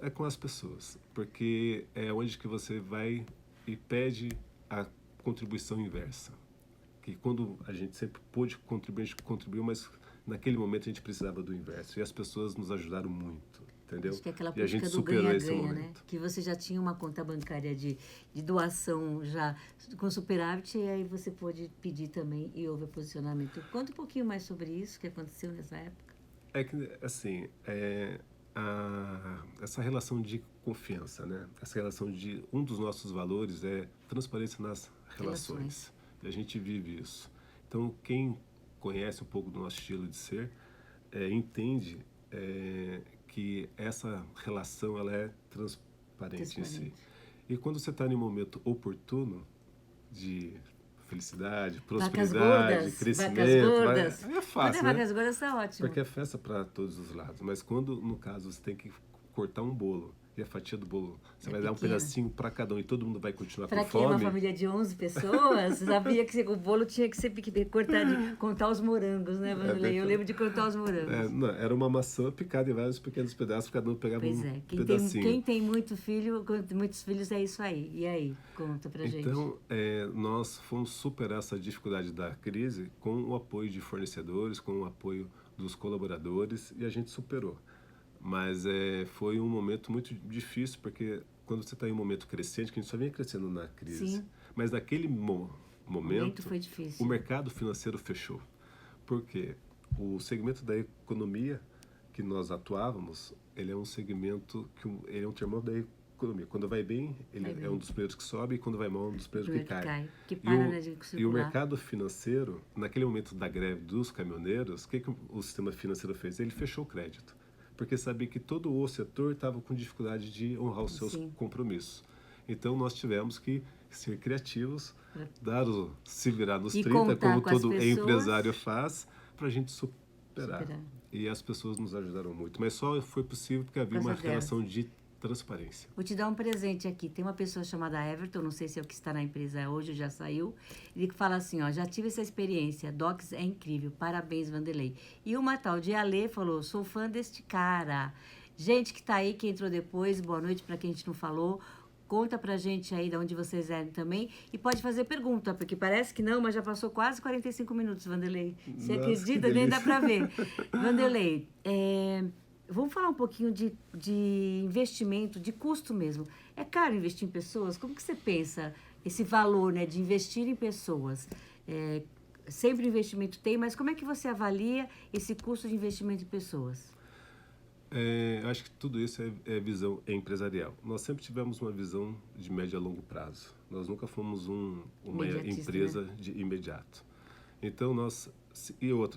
É com as pessoas, porque é onde que você vai e pede a contribuição inversa. Que quando a gente sempre pôde contribuir, a gente contribuiu, mas naquele momento a gente precisava do inverso. E as pessoas nos ajudaram muito. Entendeu? Acho que é aquela e a gente política do superou esse ganha-ganha, momento. né? Que você já tinha uma conta bancária de doação já com superávit, e aí você pôde pedir também e houve posicionamento. Conta um pouquinho mais sobre isso, que aconteceu nessa época. É que, assim, essa relação de confiança, né? Essa relação de... Um dos nossos valores é transparência nas relações. E a gente vive isso. Então, quem conhece um pouco do nosso estilo de ser, entende... que essa relação ela é transparente em si. E quando você está em um momento oportuno de felicidade, prosperidade, crescimento, é fácil, quando vacas gordas está ótimo. Porque é festa para todos os lados. Mas quando, no caso, você tem que cortar um bolo, e a fatia do bolo, você vai dar um pedacinho para cada um e todo mundo vai continuar com fome. Para quem é uma família de 11 pessoas, sabia que o bolo tinha que ser contar os morangos, né, Wanderley? Eu lembro de contar os morangos. Não, era uma maçã picada em vários pequenos pedaços, cada um pegava um pedacinho. Quem tem muitos filhos é isso aí. E aí? Conta pra gente. Então, nós fomos superar essa dificuldade da crise com o apoio de fornecedores, com o apoio dos colaboradores, e a gente superou. Mas foi um momento muito difícil, porque quando você está em um momento crescente, que a gente só vinha crescendo na crise, Sim. mas naquele momento foi difícil. O mercado financeiro fechou. Por quê? O segmento da economia, que nós atuávamos, ele é um segmento ele é um termômetro da economia. Quando vai bem, ele é um dos primeiros que sobe, e quando vai mal, é um dos primeiros que cai. Que para, né, de circular. E o mercado financeiro, naquele momento da greve dos caminhoneiros, o que o sistema financeiro fez? Ele fechou o crédito, porque sabia que todo o setor estava com dificuldade de honrar os seus compromissos. Então, nós tivemos que ser criativos, se virar nos 30, como todo empresário faz, para a gente superar. E as pessoas nos ajudaram muito. Mas só foi possível porque havia uma relação de transparência. Vou te dar um presente aqui. Tem uma pessoa chamada Everton, não sei se é o que está na empresa hoje, já saiu. Ele fala assim, ó, já tive essa experiência, Docs é incrível, parabéns, Vanderlei. E uma tal de Ale falou, sou fã deste cara. Gente que está aí, que entrou depois, boa noite para quem a gente não falou. Conta pra gente aí de onde vocês eram também. E pode fazer pergunta, porque parece que não, mas já passou quase 45 minutos, Vanderlei. Você acredita? Nem dá pra ver. Vanderlei, vamos falar um pouquinho de investimento, de custo mesmo. É caro investir em pessoas? Como que você pensa esse valor, né, de investir em pessoas? Sempre investimento tem, mas como é que você avalia esse custo de investimento em pessoas? Acho que tudo isso é visão empresarial. Nós sempre tivemos uma visão de médio a longo prazo. Nós nunca fomos uma empresa, né, de imediato. Então,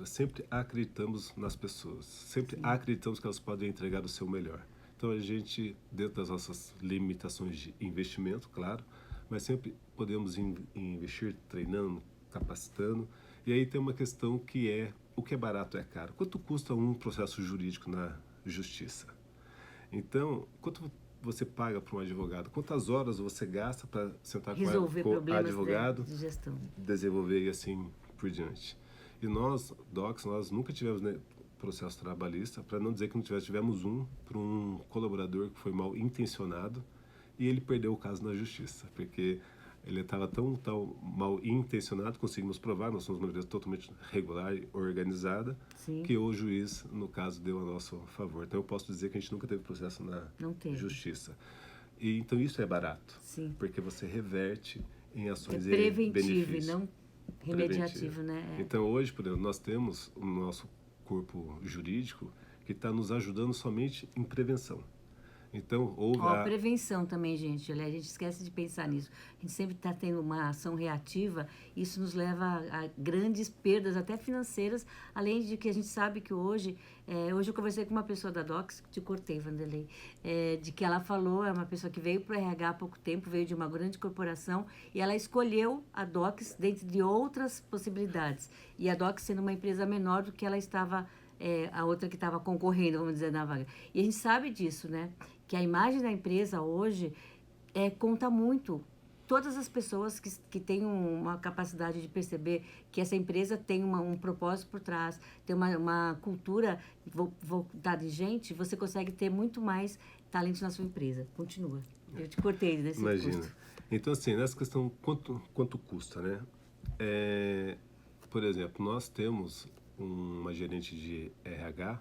sempre acreditamos nas pessoas. Sempre acreditamos que elas podem entregar o seu melhor. Então, a gente, dentro das nossas limitações de investimento, claro, mas sempre podemos investir treinando, capacitando. E aí tem uma questão que o que é barato é caro. Quanto custa um processo jurídico na justiça? Então, quanto você paga para um advogado? Quantas horas você gasta para sentar com o advogado, de gestão, desenvolver e assim por diante? E nós, Docs, nós nunca tivemos, né, processo trabalhista, para não dizer que não tivemos para um colaborador que foi mal intencionado e ele perdeu o caso na justiça, porque ele estava tão mal intencionado, conseguimos provar, nós somos uma empresa totalmente regular e organizada, que o juiz, no caso, deu a nosso favor. Então, eu posso dizer que a gente nunca teve processo na justiça. E, então, isso é barato, porque você reverte em ações e benefícios. E não remediativo, né? Então, hoje, por exemplo, nós temos o nosso corpo jurídico que está nos ajudando somente em prevenção. Então, prevenção também, gente. A gente esquece de pensar nisso. A gente sempre está tendo uma ação reativa. Isso nos leva a grandes perdas, até financeiras. Além de que a gente sabe que hoje eu conversei com uma pessoa da Docs, te cortei, Vanderlei, de que ela falou, é uma pessoa que veio para o RH há pouco tempo, veio de uma grande corporação, e ela escolheu a Docs dentre de outras possibilidades. E a Docs sendo uma empresa menor do que ela estava, a outra que estava concorrendo, vamos dizer, na vaga. E a gente sabe disso, né? Que a imagem da empresa hoje conta muito. Todas as pessoas que têm uma capacidade de perceber que essa empresa tem um propósito por trás, tem uma cultura voltada em gente, você consegue ter muito mais talento na sua empresa. Continua. Eu te cortei nesse custo. Então, assim, nessa questão, quanto custa, né? Por exemplo, nós temos uma gerente de RH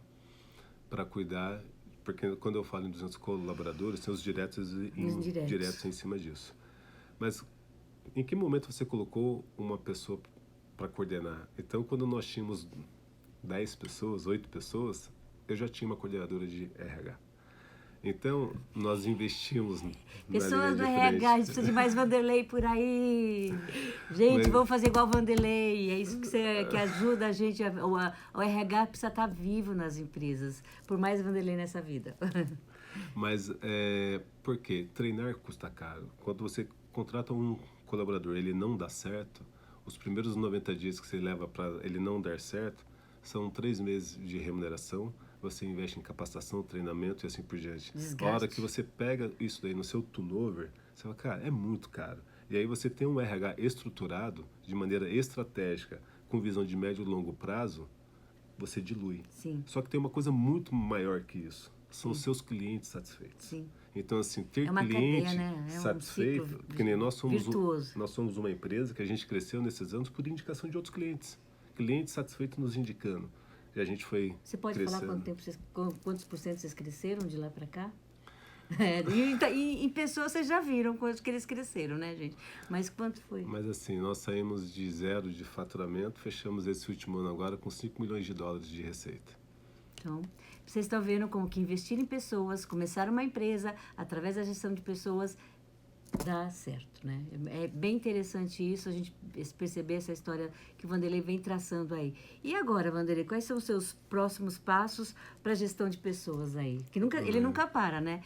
para cuidar, porque quando eu falo em 200 colaboradores, tem os diretos e indiretos em cima disso. Mas em que momento você colocou uma pessoa para coordenar? Então, quando nós tínhamos 10 pessoas, 8 pessoas, eu já tinha uma coordenadora de RH. Então, nós investimos pessoas do RH, a gente precisa de mais Vanderlei por aí. Gente, vamos fazer igual Vanderlei. É isso que ajuda a gente. O RH precisa estar vivo nas empresas. Por mais Vanderlei nessa vida. Mas por quê? Treinar custa caro. Quando você contrata um colaborador, ele não dá certo, os primeiros 90 dias que você leva para ele não dar certo, são 3 meses de remuneração. Você investe em capacitação, treinamento e assim por diante. Desgaste. A hora que você pega isso daí no seu turnover, você fala, cara, é muito caro. E aí você tem um RH estruturado de maneira estratégica, com visão de médio e longo prazo, você dilui. Sim. Só que tem uma coisa muito maior que isso. São os seus clientes satisfeitos. Sim. Então, assim, ter uma cliente cadeia, né? satisfeito, porque nem nós somos nós somos uma empresa que a gente cresceu nesses anos por indicação de outros clientes. Clientes satisfeitos nos indicando. E a gente foi Você pode crescendo. falar quantos por cento vocês cresceram de lá para cá? E em pessoas vocês já viram quanto que eles cresceram, né, gente? Mas quanto foi? Mas assim, nós saímos de 0 de faturamento, fechamos esse último ano agora com $5 milhões de receita. Então, vocês estão vendo como que investir em pessoas, começar uma empresa, através da gestão de pessoas, dá certo, né? É bem interessante isso, a gente perceber essa história que o Vanderlei vem traçando aí. E agora, Vanderlei, quais são os seus próximos passos para a gestão de pessoas aí? Que ele nunca para, né?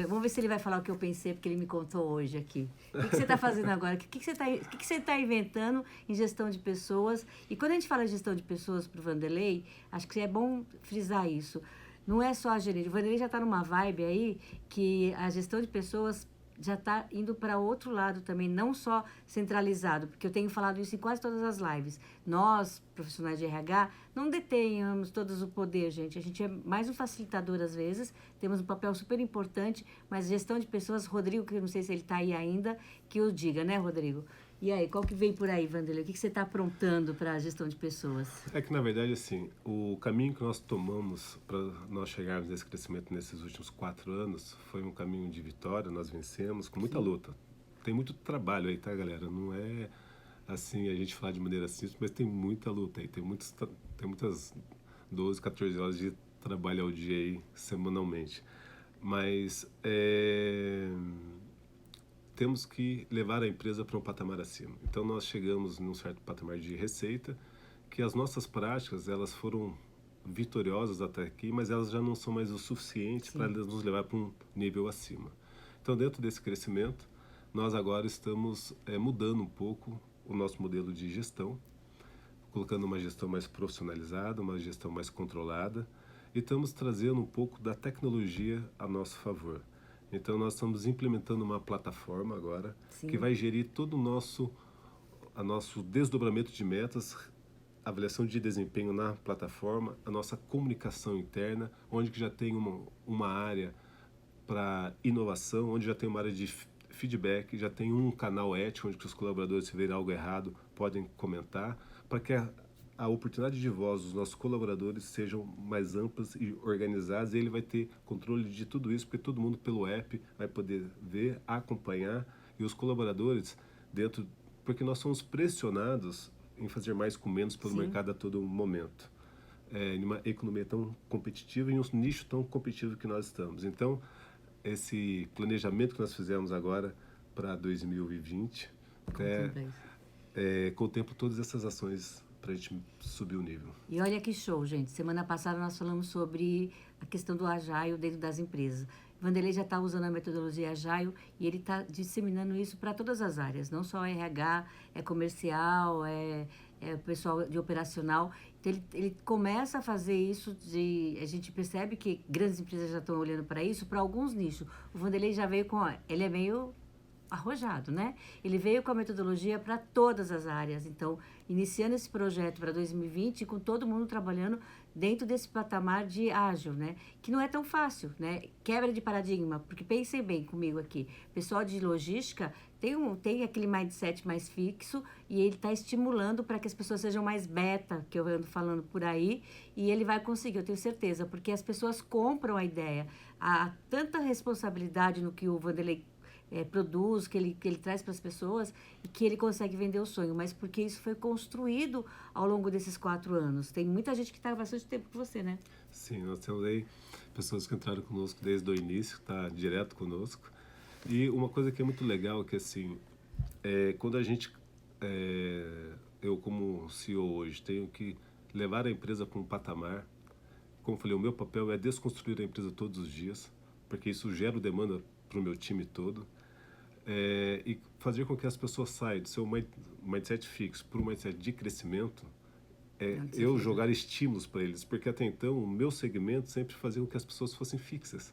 Vamos ver se ele vai falar o que eu pensei, porque ele me contou hoje aqui. O que você está fazendo agora? O que você tá inventando em gestão de pessoas? E quando a gente fala de gestão de pessoas para o Vanderlei, acho que é bom frisar isso. Não é só a gerente. O Vanderlei já está numa vibe aí que a gestão de pessoas já está indo para outro lado também, não só centralizado, porque eu tenho falado isso em quase todas as lives. Nós, profissionais de RH, não detenhamos todos o poder, gente. A gente é mais um facilitador às vezes, temos um papel super importante, mas gestão de pessoas, Rodrigo, que eu não sei se ele está aí ainda, que o diga, né, Rodrigo? E aí, qual que vem por aí, Vanderlei? O que você está aprontando para a gestão de pessoas? É que, na verdade, assim, o caminho que nós tomamos para nós chegarmos nesse crescimento nesses últimos 4 anos foi um caminho de vitória, nós vencemos com muita luta. Tem muito trabalho aí, tá, galera? Não é, assim, a gente falar de maneira simples, mas tem muita luta aí, tem muitas 12, 14 horas de trabalho ao dia aí, semanalmente. Mas, temos que levar a empresa para um patamar acima. Então nós chegamos num certo patamar de receita, que as nossas práticas elas foram vitoriosas até aqui, mas elas já não são mais o suficiente para nos levar para um nível acima. Então dentro desse crescimento, nós agora estamos mudando um pouco o nosso modelo de gestão, colocando uma gestão mais profissionalizada, uma gestão mais controlada, e estamos trazendo um pouco da tecnologia a nosso favor. Então, nós estamos implementando uma plataforma agora que vai gerir todo o nosso desdobramento de metas, avaliação de desempenho na plataforma, a nossa comunicação interna, onde que já tem uma área para inovação, onde já tem uma área de feedback, já tem um canal ético, onde que os colaboradores, se verem algo errado, podem comentar, para que a oportunidade de voz dos nossos colaboradores sejam mais amplas e organizadas, e ele vai ter controle de tudo isso, porque todo mundo pelo app vai poder ver, acompanhar, e os colaboradores porque nós somos pressionados em fazer mais com menos pelo mercado a todo momento. Em uma economia tão competitiva e um nicho tão competitivo que nós estamos. Então, esse planejamento que nós fizemos agora para 2020 contempla todas essas ações para a gente subir o nível. E olha que show, gente. Semana passada nós falamos sobre a questão do Agile dentro das empresas. O Vanderlei já está usando a metodologia Agile e ele está disseminando isso para todas as áreas, não só RH, comercial, pessoal de operacional. Então, ele começa a fazer isso, a gente percebe que grandes empresas já estão olhando para isso, para alguns nichos. O Vanderlei já veio ele é meio arrojado, né? Ele veio com a metodologia para todas as áreas. Então, iniciando esse projeto para 2020, com todo mundo trabalhando dentro desse patamar de ágil, né? Que não é tão fácil, né? Quebra de paradigma, porque pensem bem comigo aqui. Pessoal de logística tem aquele mindset mais fixo e ele está estimulando para que as pessoas sejam mais beta, que eu ando falando por aí, e ele vai conseguir, eu tenho certeza, porque as pessoas compram a ideia. Há tanta responsabilidade no que o Vanderlei produz, que ele traz para as pessoas e que ele consegue vender o sonho, mas porque isso foi construído ao longo desses 4 anos. Tem muita gente que está há bastante tempo com você, né? Sim, nós temos aí pessoas que entraram conosco desde o início, está direto conosco. E uma coisa que é muito legal é que, assim, quando a gente, eu como CEO hoje, tenho que levar a empresa para um patamar, como eu falei, o meu papel é desconstruir a empresa todos os dias, porque isso gera demanda para o meu time todo. E fazer com que as pessoas saiam do seu mindset fixo para um mindset de crescimento, eu jogar estímulos para eles, porque até então o meu segmento sempre fazia com que as pessoas fossem fixas,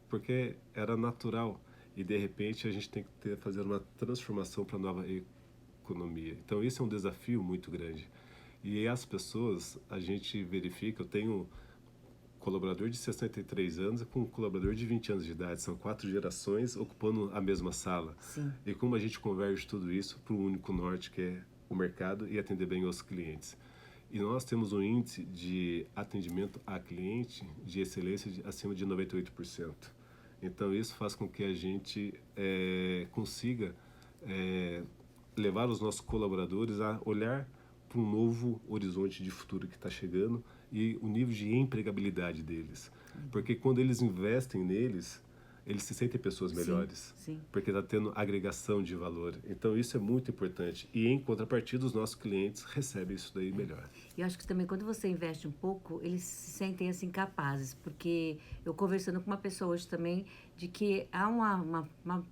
porque era natural, e de repente a gente tem que fazer uma transformação para a nova economia. Então isso é um desafio muito grande. E as pessoas, a gente verifica, eu tenho colaborador de 63 anos com um colaborador de 20 anos de idade. São 4 gerações ocupando a mesma sala. Sim. E como a gente converge tudo isso para um único norte, que é o mercado, e atender bem os clientes. E nós temos um índice de atendimento a cliente de excelência acima de 98%. Então, isso faz com que a gente consiga levar os nossos colaboradores a olhar para um novo horizonte de futuro que está chegando e o nível de empregabilidade deles. Porque quando eles investem neles, eles se sentem pessoas melhores. Sim. Porque está tendo agregação de valor. Então, isso é muito importante. E, em contrapartida, os nossos clientes recebem isso daí melhor. E eu acho que também, quando você investe um pouco, eles se sentem, assim, capazes. Porque eu conversando com uma pessoa hoje também, de que há uma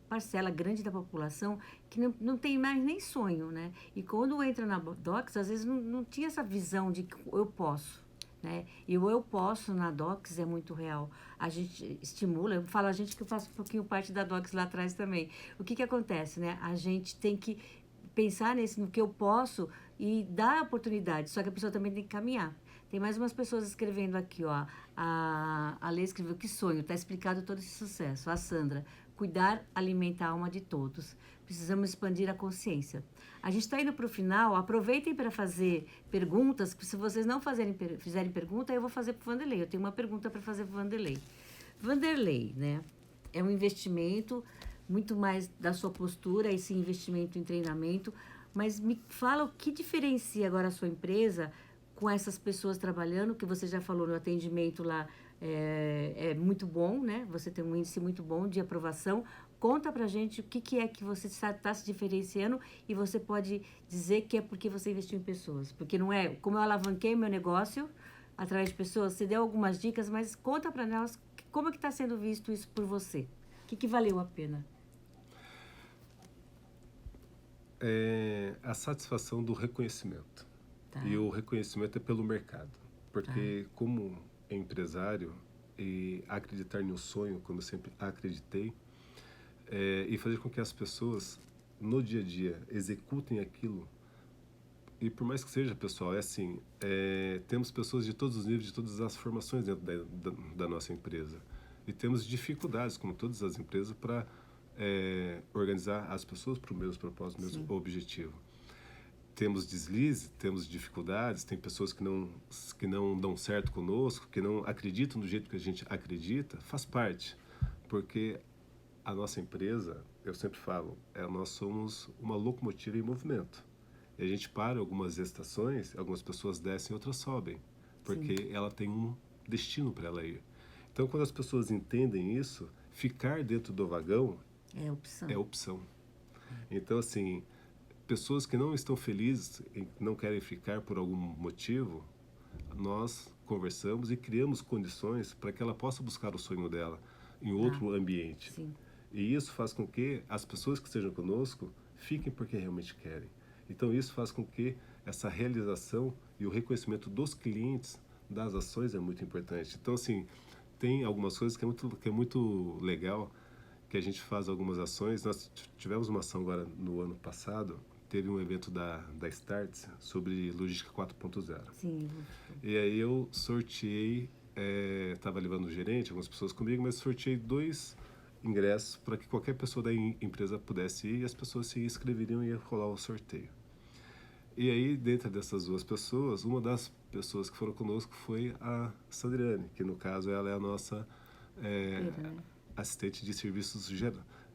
parcela grande da população que não tem mais nem sonho, né? E quando entra na Docs, às vezes não tinha essa visão de que eu posso. Né? E o eu posso na Docs é muito real. A gente estimula, eu falo a gente que eu faço um pouquinho parte da Docs lá atrás também. O que acontece, né? A gente tem que pensar no que eu posso e dar oportunidade, só que a pessoa também tem que caminhar. Tem mais umas pessoas escrevendo aqui, ó. A Lê escreveu: que sonho, está explicado todo esse sucesso. A Sandra: cuidar, alimentar a alma de todos. Precisamos expandir a consciência. A gente está indo para o final. Aproveitem para fazer perguntas, que se vocês não fizerem pergunta, eu vou fazer para o Vanderlei. Eu tenho uma pergunta para fazer para o Vanderlei. Vanderlei, né? É um investimento, muito mais da sua postura, esse investimento em treinamento. Mas me fala o que diferencia agora a sua empresa com essas pessoas trabalhando, que você já falou no atendimento lá, é muito bom, né? Você tem um índice muito bom de aprovação. Conta pra gente o que é que você está se diferenciando e você pode dizer que é porque você investiu em pessoas. Porque não é, como eu alavanquei meu negócio através de pessoas, você deu algumas dicas, mas conta pra nós como é que está sendo visto isso por você. O que valeu a pena? A satisfação do reconhecimento. Tá. E o reconhecimento é pelo mercado. Porque como empresário, e acreditar no sonho, como eu sempre acreditei, e fazer com que as pessoas, no dia a dia, executem aquilo. E por mais que seja, pessoal, temos pessoas de todos os níveis, de todas as formações dentro da nossa empresa. E temos dificuldades, como todas as empresas, para organizar as pessoas para o mesmo propósito, o mesmo objetivo. Temos deslize, temos dificuldades, tem pessoas que não dão certo conosco, que não acreditam do jeito que a gente acredita, faz parte. Porque a nossa empresa, eu sempre falo, nós somos uma locomotiva em movimento. E a gente para algumas estações, algumas pessoas descem, outras sobem, porque ela tem um destino para ela ir. Então, quando as pessoas entendem isso, ficar dentro do vagão é opção. Então, assim, pessoas que não estão felizes, não querem ficar por algum motivo, nós conversamos e criamos condições para que ela possa buscar o sonho dela em outro ambiente. Sim. E isso faz com que as pessoas que estejam conosco fiquem porque realmente querem. Então, isso faz com que essa realização e o reconhecimento dos clientes das ações é muito importante. Então, assim, tem algumas coisas que é muito legal, que a gente faz algumas ações. Nós tivemos uma ação agora no ano passado, teve um evento da Startz sobre logística 4.0. Sim. E aí eu sorteei, estava levando o gerente, algumas pessoas comigo, mas sorteei 2 ingressos para que qualquer pessoa da empresa pudesse ir, e as pessoas se inscreveriam e ia rolar o sorteio. E aí, dentro dessas 2 pessoas, uma das pessoas que foram conosco foi a Sandriane, que no caso ela é a nossa assistente de serviços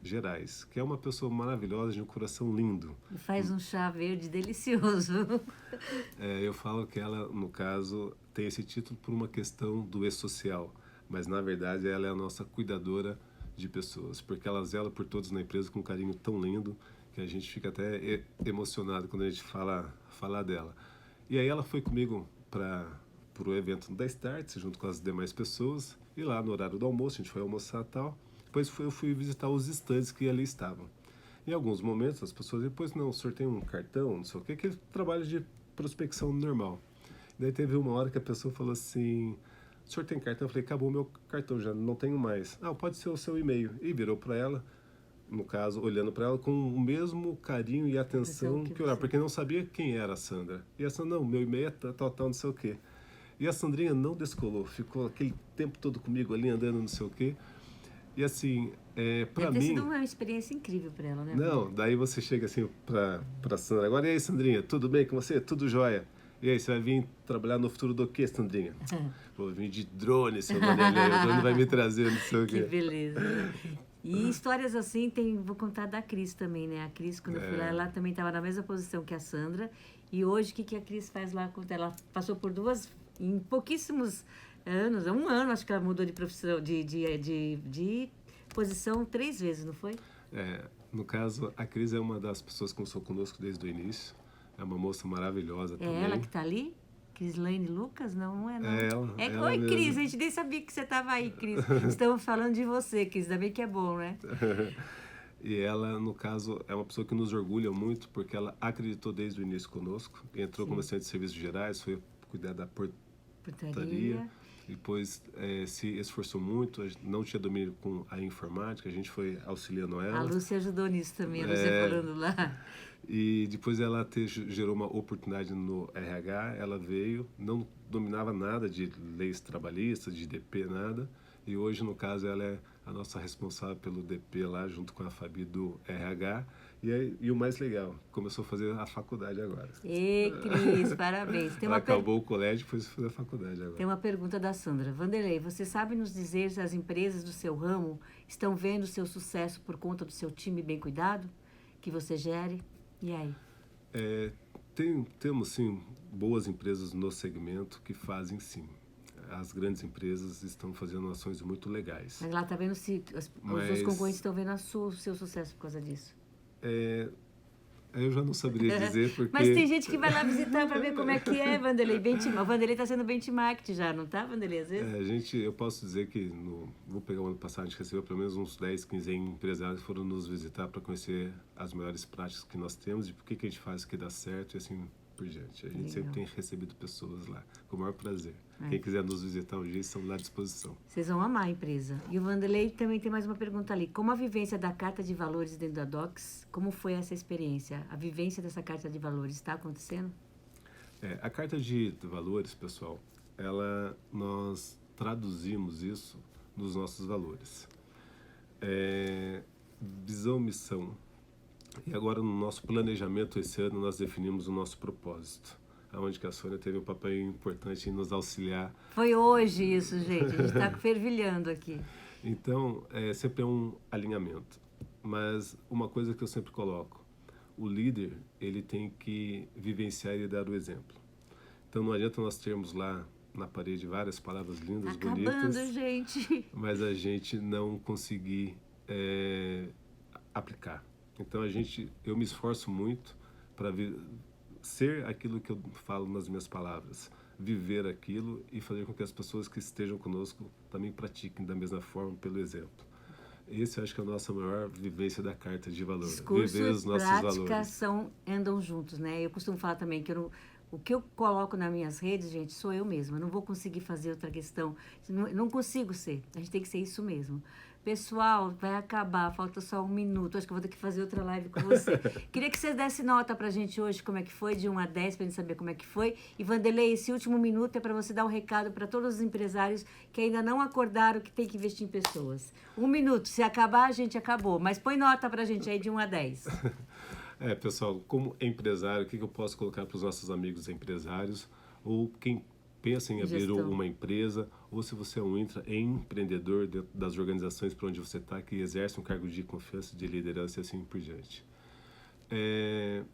gerais, que é uma pessoa maravilhosa, de um coração lindo. E faz um chá verde delicioso. Eu falo que ela, no caso, tem esse título por uma questão do E-Social, mas na verdade ela é a nossa cuidadora de pessoas, porque ela zela por todos na empresa com um carinho tão lindo que a gente fica até emocionado quando a gente fala dela. E aí ela foi comigo para o evento da Start, junto com as demais pessoas, e lá no horário do almoço, a gente foi almoçar e tal. Depois eu fui visitar os estandes que ali estavam. Em alguns momentos as pessoas depois, não, o senhor tem um cartão, não sei o que, aquele trabalho de prospecção normal. Daí teve uma hora que a pessoa falou assim: o senhor tem cartão? Eu falei: acabou o meu cartão, já não tenho mais. Ah, pode ser o seu e-mail. E virou para ela, no caso, olhando para ela com o mesmo carinho e atenção que olhar, porque não sabia quem era a Sandra. E a Sandra: não, meu e-mail é tal, não sei o quê. E a Sandrinha não descolou, ficou aquele tempo todo comigo ali, andando não sei o quê. E assim, para mim... Deve ter sido uma experiência incrível para ela, né? Não, daí você chega assim para Sandra agora: e aí, Sandrinha, tudo bem com você? Tudo jóia? E aí, você vai vir trabalhar no futuro do quê, Sandrinha? Vou vir de drone, seu Vanderlei, o drone vai me trazer, não sei o quê. Que beleza. E histórias assim, vou contar da Cris também, né? A Cris, quando eu fui lá, ela também estava na mesma posição que a Sandra E hoje, o que a Cris faz lá? Ela passou por em pouquíssimos anos, 1 ano, acho que ela mudou de profissão, de posição 3 vezes, não foi? No caso, a Cris é uma das pessoas que começou conosco desde o início. É uma moça maravilhosa É também. ela que está ali? Crislane Lucas? Não é não. É ela. Oi, mesmo. Cris, a gente nem sabia que você estava aí, Cris. Estamos falando de você, Cris, ainda bem que é bom, né? E ela, no caso, é uma pessoa que nos orgulha muito, porque ela acreditou desde o início conosco. Entrou como assistente de serviços gerais, foi cuidar da portaria. Depois se esforçou muito, não tinha domínio com a informática, a gente foi auxiliando ela. A Lúcia ajudou nisso também, a Lúcia falando lá. E depois ela gerou uma oportunidade no RH, ela veio, não dominava nada de leis trabalhistas, de DP, nada. E hoje, no caso, ela é a nossa responsável pelo DP lá, junto com a Fabi do RH. E o mais legal, começou a fazer a faculdade agora. Ê, Cris, parabéns. Ela acabou o colégio e foi fazer a faculdade agora. Tem uma pergunta da Sandra. Vanderlei, você sabe nos dizer se as empresas do seu ramo estão vendo o seu sucesso por conta do seu time bem cuidado, que você gere? E aí? Temos, sim, boas empresas no segmento que fazem, sim. As grandes empresas estão fazendo ações muito legais. Mas lá está vendo se os seus concorrentes estão vendo o seu sucesso por causa disso? Eu já não saberia dizer porque... Mas tem gente que vai lá visitar para ver como é que é, Vanderlei. O Vanderlei está sendo benchmark já, não está, Vanderlei? Às vezes? Eu posso dizer que, vou pegar o ano passado, a gente recebeu pelo menos uns 10, 15 empresários que foram nos visitar para conhecer as melhores práticas que nós temos e por que a gente faz que dá certo e assim por diante. A gente sempre tem recebido pessoas lá, com o maior prazer. Quem quiser nos visitar um dia, estão lá à disposição. Vocês vão amar a empresa. E o Vanderlei também tem mais uma pergunta ali. Como a vivência da Carta de Valores dentro da Docs, como foi essa experiência? A vivência dessa Carta de Valores está acontecendo? A Carta de Valores, pessoal, nós traduzimos isso nos nossos valores. Visão, missão. E agora, no nosso planejamento esse ano, nós definimos o nosso propósito, onde que a Sônia teve um papel importante em nos auxiliar. Foi hoje isso, gente. A gente está fervilhando aqui. Então, sempre é um alinhamento. Mas uma coisa que eu sempre coloco, o líder, ele tem que vivenciar e dar o exemplo. Então, não adianta nós termos lá na parede várias palavras lindas, bonitas, gente. mas a gente não conseguir aplicar. Então, eu me esforço muito para ser aquilo que eu falo nas minhas palavras, viver aquilo e fazer com que as pessoas que estejam conosco também pratiquem da mesma forma, pelo exemplo. Esse eu acho que é a nossa maior vivência da Carta de Valor. Discurso viver os nossos valores. Valores. Andam juntos, né? Eu costumo falar também que o que eu coloco nas minhas redes, gente, sou eu mesma. Eu não vou conseguir fazer outra questão. Não consigo ser. A gente tem que ser isso mesmo. Pessoal, vai acabar, falta só 1 minuto. Acho que eu vou ter que fazer outra live com você. Queria que vocês dessem nota pra gente hoje, como é que foi, de 1 a 10, pra gente saber como é que foi. E, Vanderlei, esse último minuto é para você dar um recado para todos os empresários que ainda não acordaram que tem que investir em pessoas. 1 minuto, se acabar, a gente acabou. Mas põe nota pra gente aí de 1 a 10. Pessoal, como empresário, o que eu posso colocar para os nossos amigos empresários ou quem pensa em abrir uma empresa, ou se você é um empreendedor dentro das organizações para onde você está, que exerce um cargo de confiança, de liderança e assim por diante.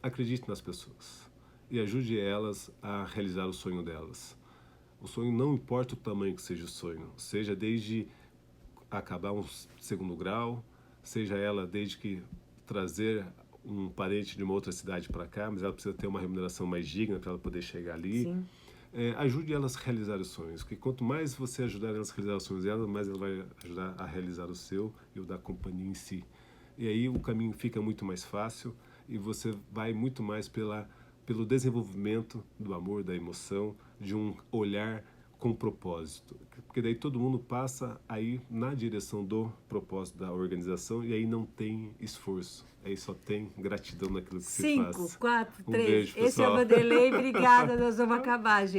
Acredite nas pessoas e ajude elas a realizar o sonho delas. O sonho, não importa o tamanho que seja o sonho, seja desde acabar um 2º grau, seja ela desde que trazer um parente de uma outra cidade para cá, mas ela precisa ter uma remuneração mais digna para ela poder chegar ali. Sim. Ajude elas a realizar os sonhos, porque quanto mais você ajudar elas a realizar os sonhos delas, mais ela vai ajudar a realizar o seu e o da companhia em si. E aí o caminho fica muito mais fácil e você vai muito mais pelo desenvolvimento do amor, da emoção, de um olhar com propósito. Porque daí todo mundo passa aí na direção do propósito da organização e aí não tem esforço. Aí só tem gratidão naquilo que se faz. 5, 4, 3. Beijo, pessoal. Esse é o Vanderlei. Obrigada, nós vamos acabar, gente.